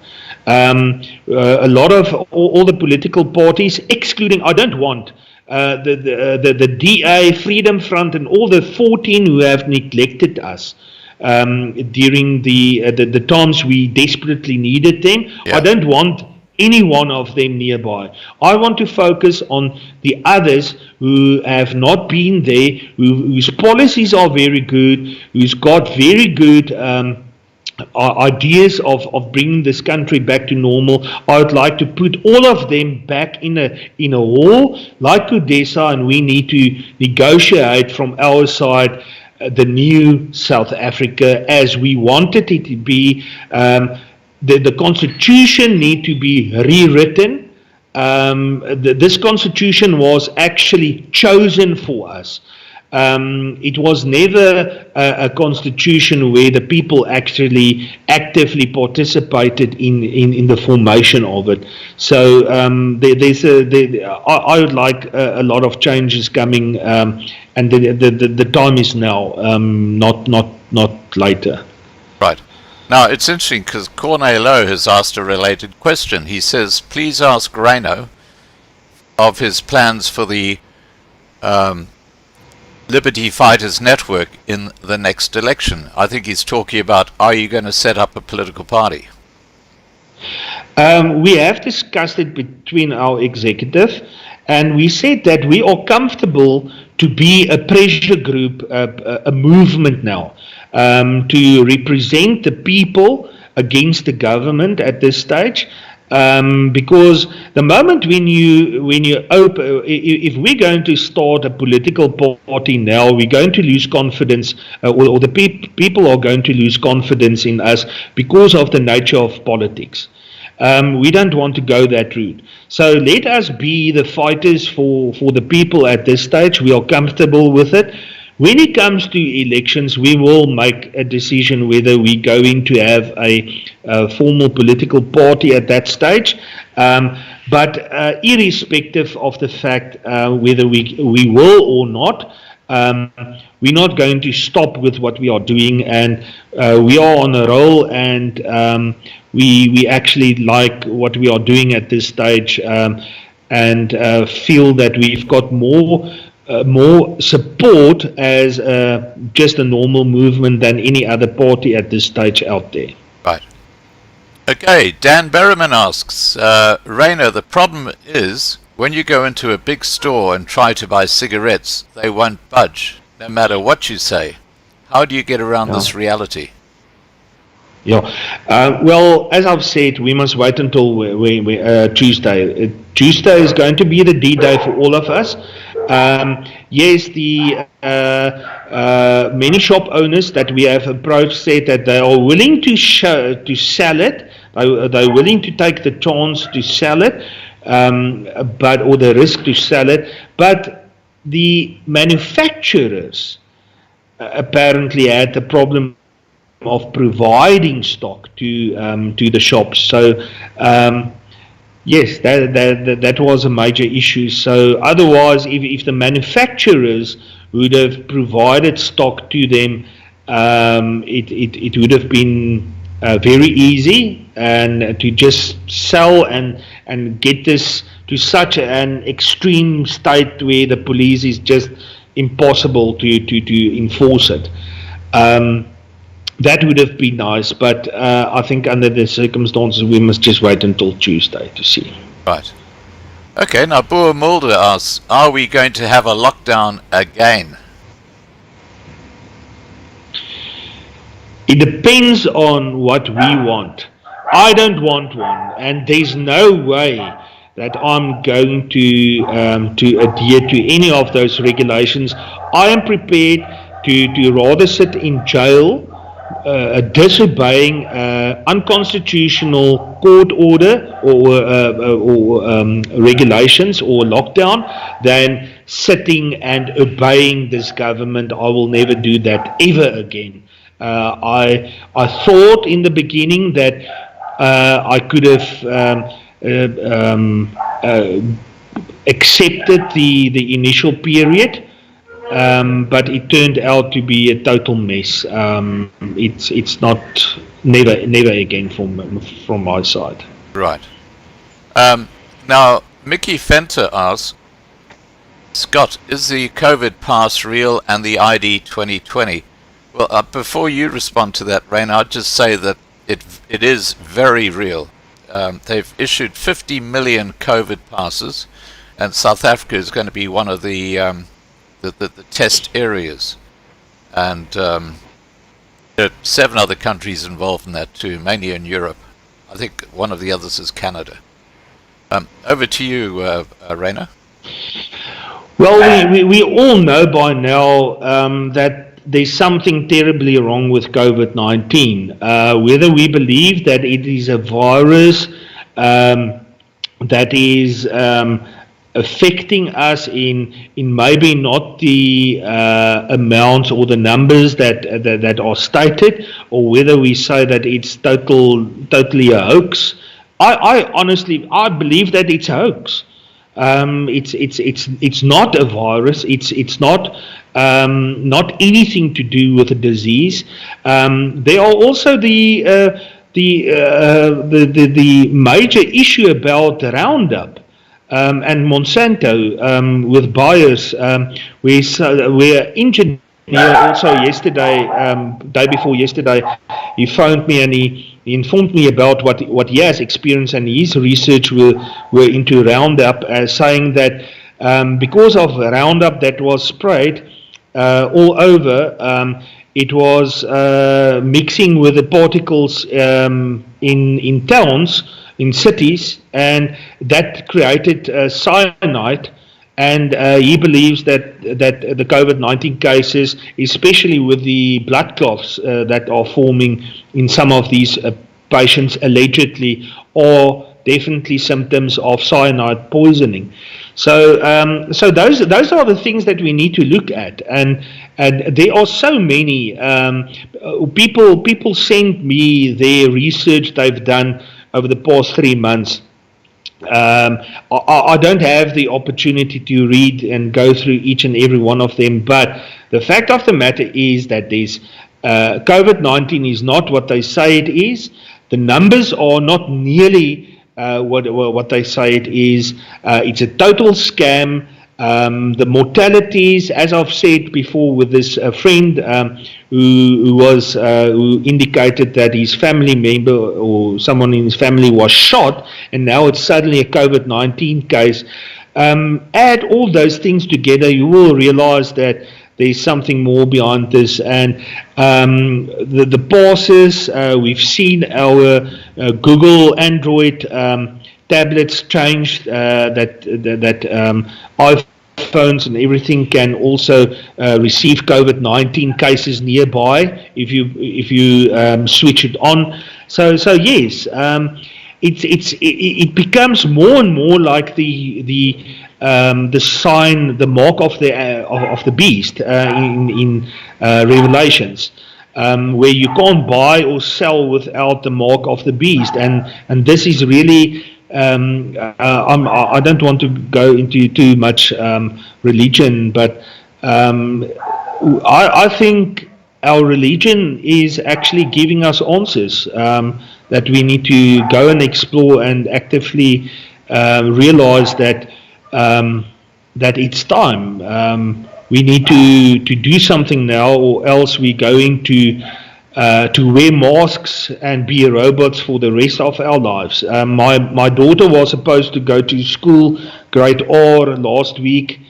Speaker 4: A lot of all the political parties, excluding, I don't want the DA, Freedom Front, and all the 14 who have neglected us during the times we desperately needed them. Yeah. I don't want any one of them nearby. I want to focus on the others who have not been there, whose policies are very good, who's got very good ideas of bringing this country back to normal. I would like to put all of them back in a hall like CODESA, and we need to negotiate from our side the new South Africa as we wanted it to be. The constitution need to be rewritten. This constitution was actually chosen for us. It was never a constitution where the people actually actively participated in the formation of it. So I would like a lot of changes coming, and the time is now, not later.
Speaker 1: Right. Now, it's interesting because Cornelo has asked a related question. He says, please ask Reyno of his plans for the Liberty Fighters Network in the next election. I think he's talking about, are you going to set up a political party?
Speaker 4: We have discussed it between our executive, and we said that we are comfortable to be a pressure group, a movement now, to represent the people against the government at this stage. Because the moment when you open, if we're going to start a political party now, we're going to lose confidence, or the people are going to lose confidence in us because of the nature of politics. We don't want to go that route. So let us be the fighters for the people at this stage. We are comfortable with it. When it comes to elections, we will make a decision whether we're going to have a formal political party at that stage. But irrespective of the fact whether we will or not, we're not going to stop with what we are doing, and we are on a roll, and we actually like what we are doing at this stage, and feel that we've got more support as just a normal movement than any other party at this stage out there.
Speaker 1: Right. Okay, Dan Berriman asks, Reyno, the problem is when you go into a big store and try to buy cigarettes, they won't budge, no matter what you say. How do you get around this reality?
Speaker 4: Yeah. Well, as I've said, we must wait until Tuesday. Tuesday is going to be the D-Day for all of us. Yes, the many shop owners that we have approached said that they are willing to sell it. They're willing to take the chance to sell it, or the risk to sell it. But the manufacturers apparently had the problem of providing stock to the shops. So yes, that was a major issue. So otherwise, if the manufacturers would have provided stock to them, it would have been very easy and to just sell and get this to such an extreme state where the police is just impossible to enforce it. That would have been nice, but I think under the circumstances we must just wait until Tuesday to see.
Speaker 1: Right. Okay, now Boer Mulder asks, are we going to have a lockdown again?
Speaker 4: It depends on what we want. I don't want one, and there's no way that I'm going to adhere to any of those regulations. I am prepared to rather sit in jail disobeying unconstitutional court order or regulations or lockdown than sitting and obeying this government. I will never do that ever again. I thought in the beginning that I could have accepted the initial period. But it turned out to be a total mess. It's not never again from my side.
Speaker 1: Right. Now Mickey Fenter asks, Scott, is the COVID pass real and the ID 2020? Well, before you respond to that, Reyno, I'd just say that it is very real. They've issued 50 million COVID passes, and South Africa is going to be one of the test areas, and there are 7 other countries involved in that too, mainly in Europe. I think one of the others is Canada. Over to you, Reyno.
Speaker 4: Well, we all know by now that there's something terribly wrong with COVID-19. Whether we believe that it is a virus that is affecting us in maybe not the amounts or the numbers that are stated, or whether we say that it's totally a hoax. I honestly believe that it's a hoax. It's not a virus. It's not anything to do with a disease. There are also the major issue about Roundup. And Monsanto with buyers, where engineer also yesterday, day before yesterday, he phoned me and he informed me about what he has experienced, and his research were into Roundup, saying that because of Roundup that was sprayed all over, it was mixing with the particles in towns, in cities, and that created cyanide. And he believes that the COVID-19 cases, especially with the blood clots that are forming in some of these patients allegedly, are definitely symptoms of cyanide poisoning. So those are the things that we need to look at, and there are so many people send me their research they've done over the past 3 months. I don't have the opportunity to read and go through each and every one of them, but the fact of the matter is that there's COVID-19 is not what they say it is. The numbers are not nearly what they say it is. It's a total scam. The mortalities, as I've said before, with this friend who indicated that his family member or someone in his family was shot, and now it's suddenly a COVID-19 case. Add all those things together, you will realize that there's something more behind this. And the passes, we've seen our Google Android tablets changed, that phones and everything can also receive COVID-19 cases nearby if you switch it on. So yes, it becomes more and more like the sign, the mark of the beast in Revelations. Where you can't buy or sell without the mark of the beast, and this is really. I don't want to go into too much religion, but I think our religion is actually giving us answers that we need to go and explore and actively realize that it's time. We need to do something now, or else we're going to wear masks and be robots for the rest of our lives. My daughter was supposed to go to school, grade R, last week.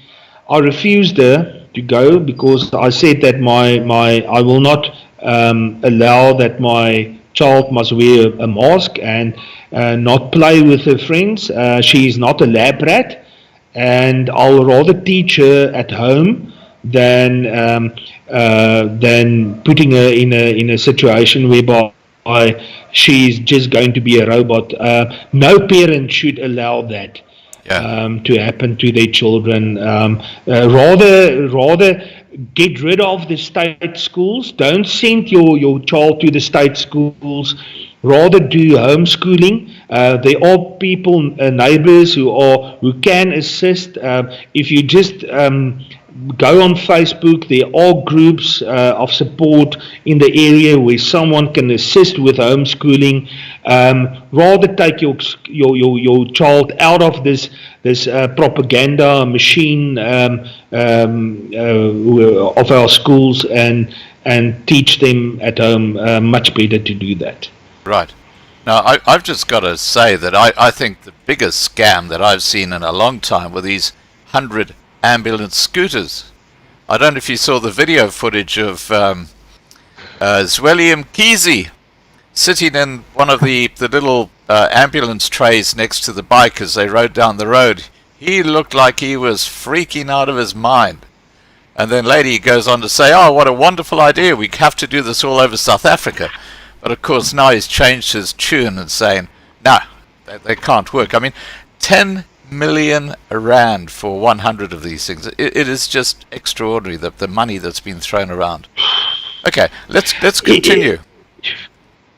Speaker 4: I refused her to go because I said that I will not allow that my child must wear a mask and not play with her friends. She is not a lab rat, and I'll rather teach her at home than putting her in a situation whereby she's just going to be a robot. No parent should allow that to happen to their children. Rather get rid of the state schools. Don't send your child to the state schools. Rather do homeschooling. There are people, neighbors who can assist. If you just go on Facebook, there are groups of support in the area where someone can assist with homeschooling. Rather take your child out of this propaganda machine of our schools and teach them at home. Much better to do that.
Speaker 1: Right. Now, I've just got to say that I think the biggest scam that I've seen in a long time were these 100 ambulance scooters. I don't know if you saw the video footage of Zwelium Kesey sitting in one of the little ambulance trays next to the bike as they rode down the road. He looked like he was freaking out of his mind. And then later he goes on to say, oh, what a wonderful idea, we have to do this all over South Africa. But of course now he's changed his tune and saying, no, they can't work. I mean, 10 million rand for 100 of these things. It is just extraordinary, the money that's been thrown around. Okay, let's continue.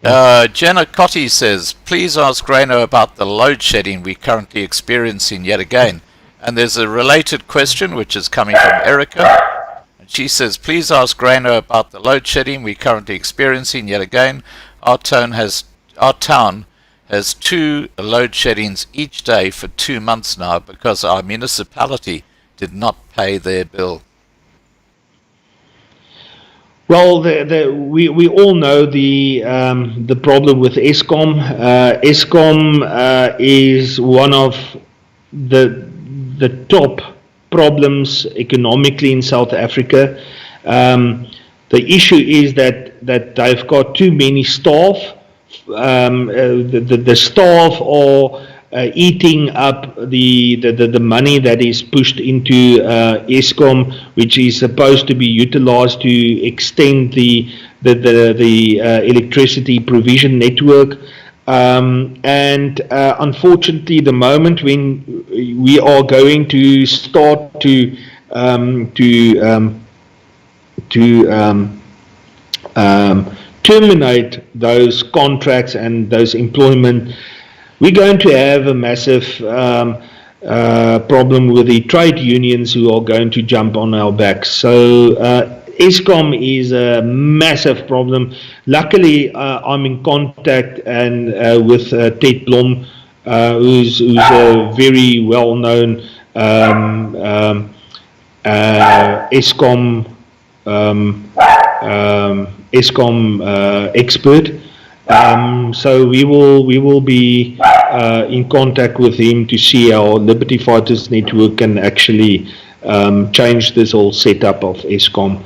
Speaker 1: Jenna Cotty says, please ask Reyno about the load shedding we're currently experiencing yet again. And there's a related question which is coming from Erica. And she says, please ask Reyno about the load shedding we're currently experiencing yet again. Our town has 2 load sheddings each day for 2 months now because our municipality did not pay their bill.
Speaker 4: Well, we all know the problem with Eskom. Eskom is one of the top problems economically in South Africa. The issue is that they've got too many staff. The staff are eating up the money that is pushed into Eskom, which is supposed to be utilized to extend the electricity provision network. And unfortunately, the moment when we are going to start to terminate those contracts and those employment, we're going to have a massive problem with the trade unions who are going to jump on our backs. So Eskom is a massive problem. Luckily, I'm in contact and with Ted Blom, who's a very well-known Eskom expert. So we will be in contact with him to see how Liberty Fighters Network can actually change this whole setup of Eskom.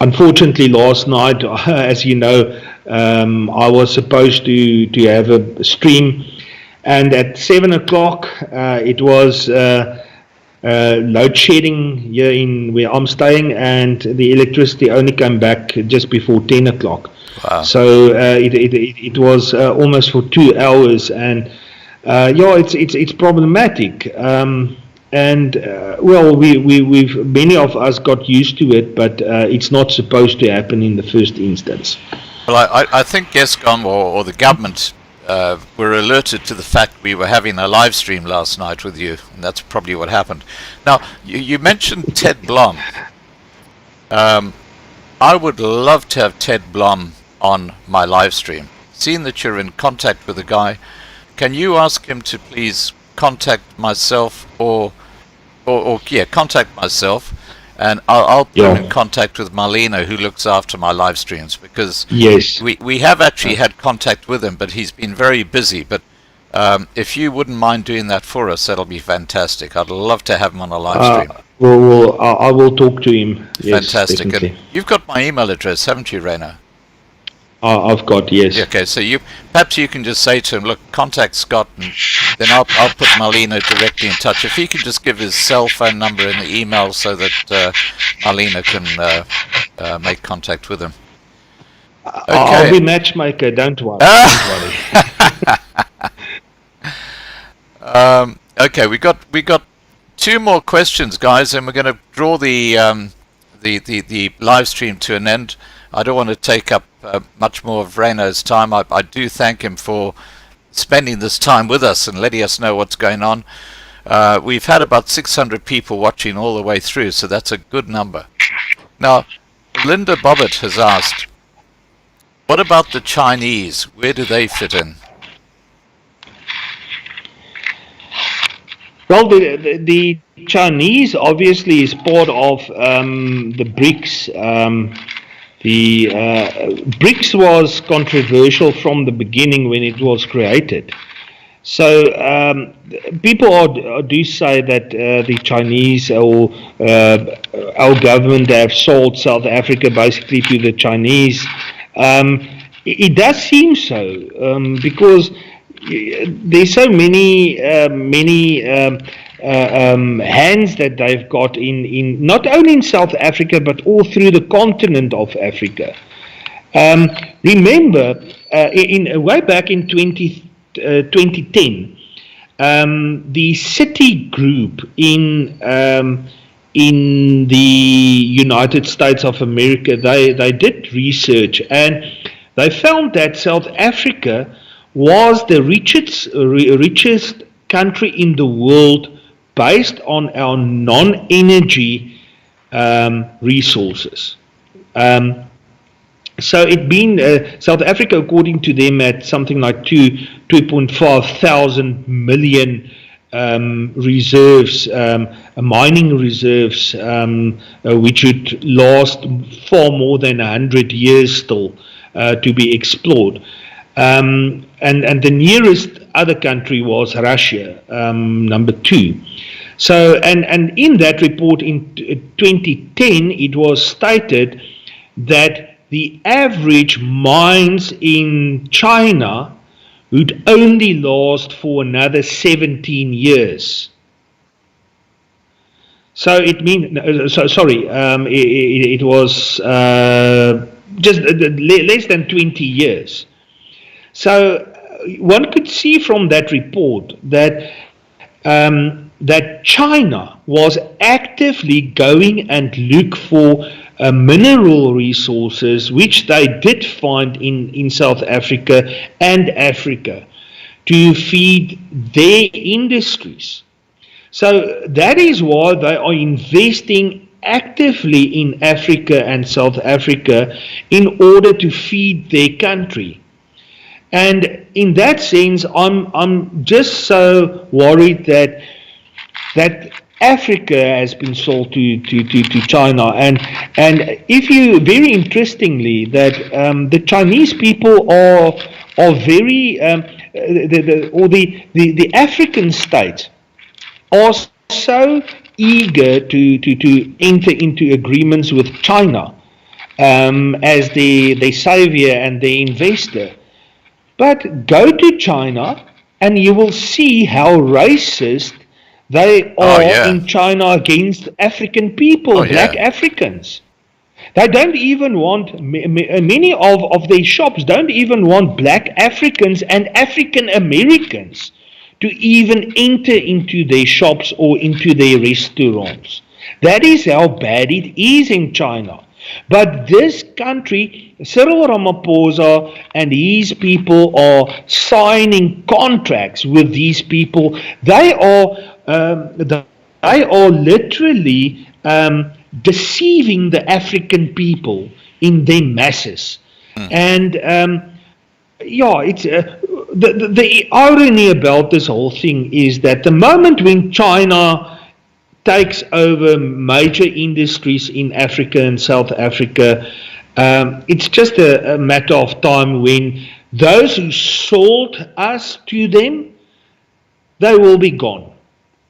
Speaker 4: Unfortunately, last night, as you know, I was supposed to have a stream, and at 7 o'clock it was load shedding here in where I'm staying, and the electricity only came back just before 10 o'clock.
Speaker 1: Wow.
Speaker 4: So it was almost for 2 hours, and it's problematic. And well, we've many of us got used to it, but it's not supposed to happen in the first instance.
Speaker 1: Well, I think Eskom or the government were alerted to the fact we were having a live stream last night with you, and that's probably what happened. Now, you mentioned Ted Blom. I would love to have Ted Blom on my live stream. Seeing that you're in contact with the guy, can you ask him to please contact myself or contact myself, and I'll put him in contact with Marlena, who looks after my live streams, because
Speaker 4: yes,
Speaker 1: we have actually had contact with him, but he's been very busy. But if you wouldn't mind doing that for us, that'll be fantastic. I'd love to have him on a live stream.
Speaker 4: I will talk to him. Yes,
Speaker 1: Fantastic.
Speaker 4: definitely.
Speaker 1: And you've got my email address, haven't you, Reyno?
Speaker 4: I've got, yes.
Speaker 1: Okay, so perhaps you can just say to him, look, contact Scott, and then I'll put Marlena directly in touch. If he can just give his cell phone number in the email so that Marlena can make contact with him. Okay.
Speaker 4: I'll be matchmaker, don't worry.
Speaker 1: Okay, we got 2 more questions, guys, and we're going to draw the live stream to an end. I don't want to take up much more of Reyno's time. I do thank him for spending this time with us and letting us know what's going on. We've had about 600 people watching all the way through, so that's a good number. Now, Linda Bobbitt has asked, what about the Chinese? Where do they fit in?
Speaker 4: Well, the Chinese obviously is part of the BRICS. The BRICS was controversial from the beginning when it was created. So people do say that the Chinese or our government have sold South Africa basically to the Chinese. It does seem so because there's so many hands that they've got in not only in South Africa but all through the continent of Africa. Remember, way back in 2010, the City Group in the United States of America, they did research and they found that South Africa was the richest country in the world based on our non-energy resources. So it been South Africa, according to them, at something like 2.5 thousand million reserves, mining reserves, which would last far more than 100 years still to be explored. And the nearest other country was Russia, number 2. So, and in that report in 2010, it was stated that the average mines in China would only last for another 17 years. So it means, it was just less than 20 years. So one could see from that report that that China was actively going and look for mineral resources, which they did find in South Africa and Africa, to feed their industries. So that is why they are investing actively in Africa and South Africa in order to feed their country. And in that sense, I'm just so worried that Africa has been sold to China, and if you, very interestingly, that the Chinese people are very the African states are so eager to enter into agreements with China as their savior and their investor. But go to China and you will see how racist They
Speaker 1: Oh,
Speaker 4: are
Speaker 1: yeah.
Speaker 4: in China against African people,
Speaker 1: Oh, yeah.
Speaker 4: black Africans. They don't even want, many of their shops don't even want black Africans and African Americans to even enter into their shops or into their restaurants. That is how bad it is in China. But this country, Cyril Ramaphosa and his people are signing contracts with these people. They are literally deceiving the African people in their masses. And yeah, it's the irony about this whole thing is that the moment when China takes over major industries in Africa and South Africa, it's just a matter of time when those who sold us to them, they will be gone.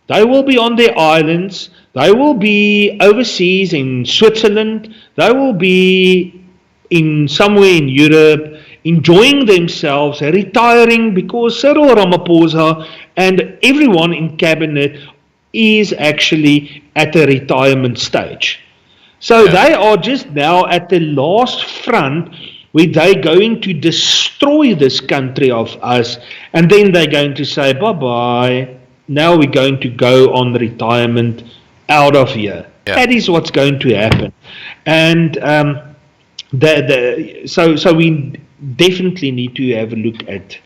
Speaker 4: They will be on their islands. They will be overseas in Switzerland. They will be in somewhere in Europe, enjoying themselves, retiring, because Cyril Ramaphosa and everyone in cabinet is actually at a retirement stage. So they are just now at the last front where they're going to destroy this country of us, and then they're going to say bye-bye. Now we're going to go on retirement out of here.
Speaker 1: Yeah.
Speaker 4: That is what's going to happen. And so we definitely need to have a look at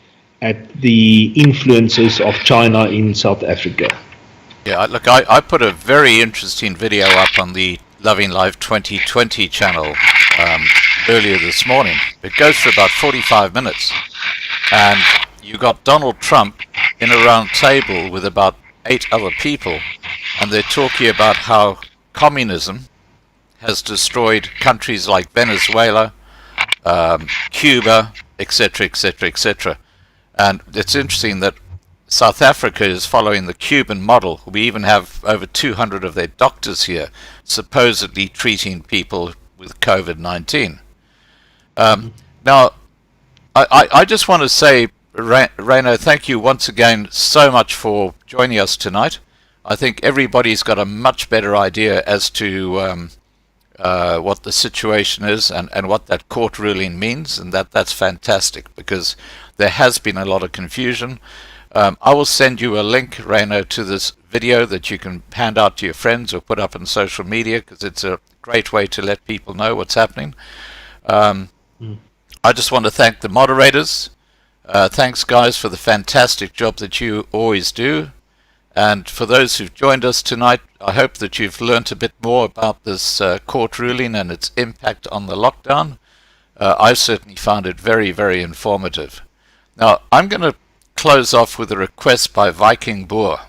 Speaker 4: the influences of China in South Africa.
Speaker 1: Yeah, look, I put a very interesting video up on the Loving Life 2020 channel earlier this morning. It goes for about 45 minutes. And you got Donald Trump in a round table with about 8 other people, and they're talking about how communism has destroyed countries like Venezuela, Cuba, etc., etc., etc. And it's interesting that South Africa is following the Cuban model. We even have over 200 of their doctors here supposedly treating people with COVID-19. Now, I just want to say, Reyno, thank you once again so much for joining us tonight. I think everybody's got a much better idea as to what the situation is and what that court ruling means, and that's fantastic, because there has been a lot of confusion. I will send you a link, Reyno, to this video that you can hand out to your friends or put up on social media, because it's a great way to let people know what's happening. I just want to thank the moderators. Thanks, guys, for the fantastic job that you always do. And for those who've joined us tonight, I hope that you've learnt a bit more about this court ruling and its impact on the lockdown. I've certainly found it very, very informative. Now, I'm going to close off with a request by Viking Boer.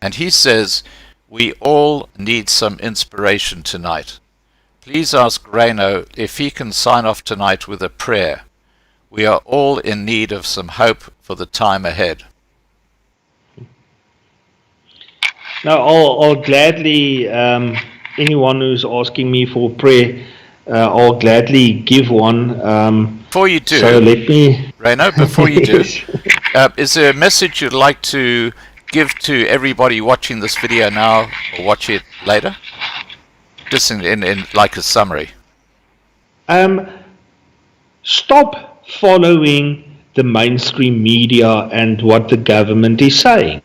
Speaker 1: And he says, we all need some inspiration tonight. Please ask Reyno if he can sign off tonight with a prayer. We are all in need of some hope for the time ahead.
Speaker 4: Now, I'll gladly, anyone who's asking me for prayer, I'll gladly give one.
Speaker 1: Before you do,
Speaker 4: so let me...
Speaker 1: Reyno, before you do, is there a message you'd like to give to everybody watching this video now or watch it later? Just in like a summary.
Speaker 4: Stop following the mainstream media and what the government is saying.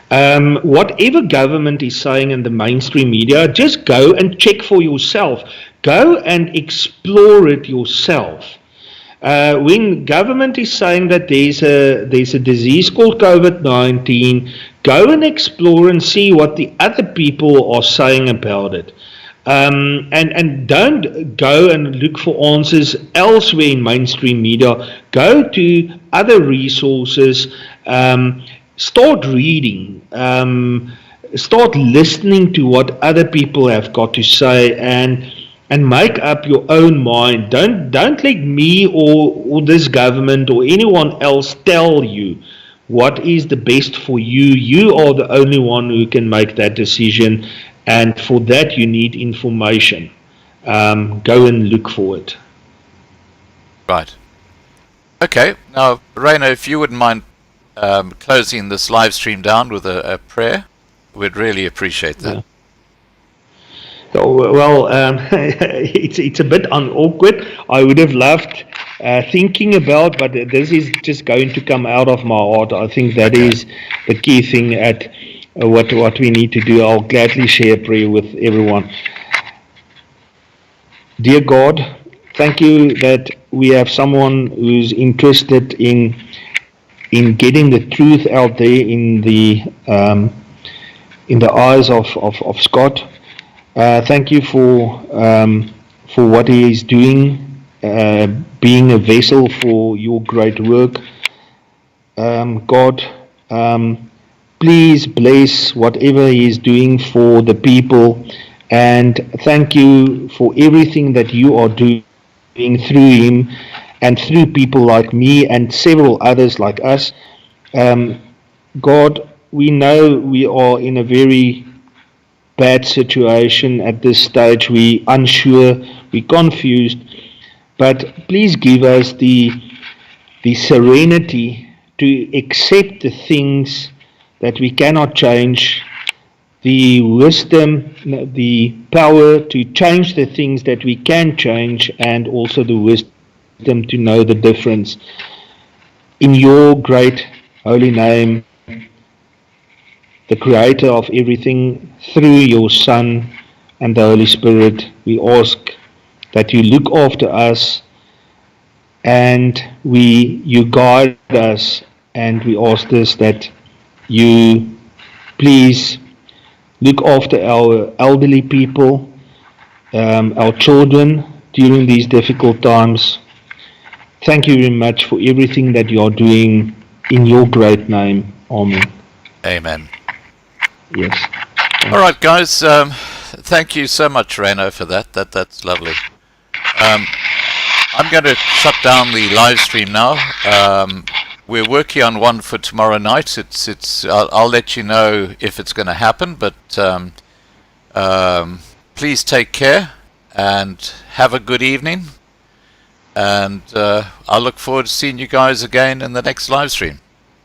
Speaker 4: Whatever government is saying in the mainstream media, just go and check for yourself. Go and explore it yourself. When government is saying that there's a disease called COVID-19, go and explore and see what the other people are saying about it. And don't go and look for answers elsewhere in mainstream media. Go to other resources. Start reading. Start listening to what other people have got to say, and make up your own mind. Don't let me or this government or anyone else tell you what is the best for you. You are the only one who can make that decision, and for that you need information. Go and look for it.
Speaker 1: Right. Okay. Now, Reyno, if you wouldn't mind closing this live stream down with a prayer, we'd really appreciate that.
Speaker 4: Yeah. Well, it's a bit awkward. I would have loved thinking about, but this is just going to come out of my heart. I think that is the key thing at what we need to do. I'll gladly share prayer with everyone. Dear God, thank you that we have someone who's interested in getting the truth out there in the eyes of Scott. Thank you for what he is doing, being a vessel for your great work. God, please bless whatever he is doing for the people, and thank you for everything that you are doing through him and through people like me and several others like us. God, we know we are in a very bad situation at this stage. We unsure, we confused, but please give us the serenity to accept the things that we cannot change, the wisdom, the power to change the things that we can change, and also the wisdom to know the difference. In your great holy name, the creator of everything, through your Son and the Holy Spirit, we ask that you look after us and you guide us, and we ask this, that you please look after our elderly people, our children during these difficult times. Thank you very much for everything that you are doing in your great name. Amen.
Speaker 1: Amen.
Speaker 4: Yes.
Speaker 1: All right, guys. Thank you so much, Reyno, for that. That's lovely. I'm going to shut down the live stream now. We're working on one for tomorrow night. I'll let you know if it's going to happen. But please take care and have a good evening. And I look forward to seeing you guys again in the next live stream.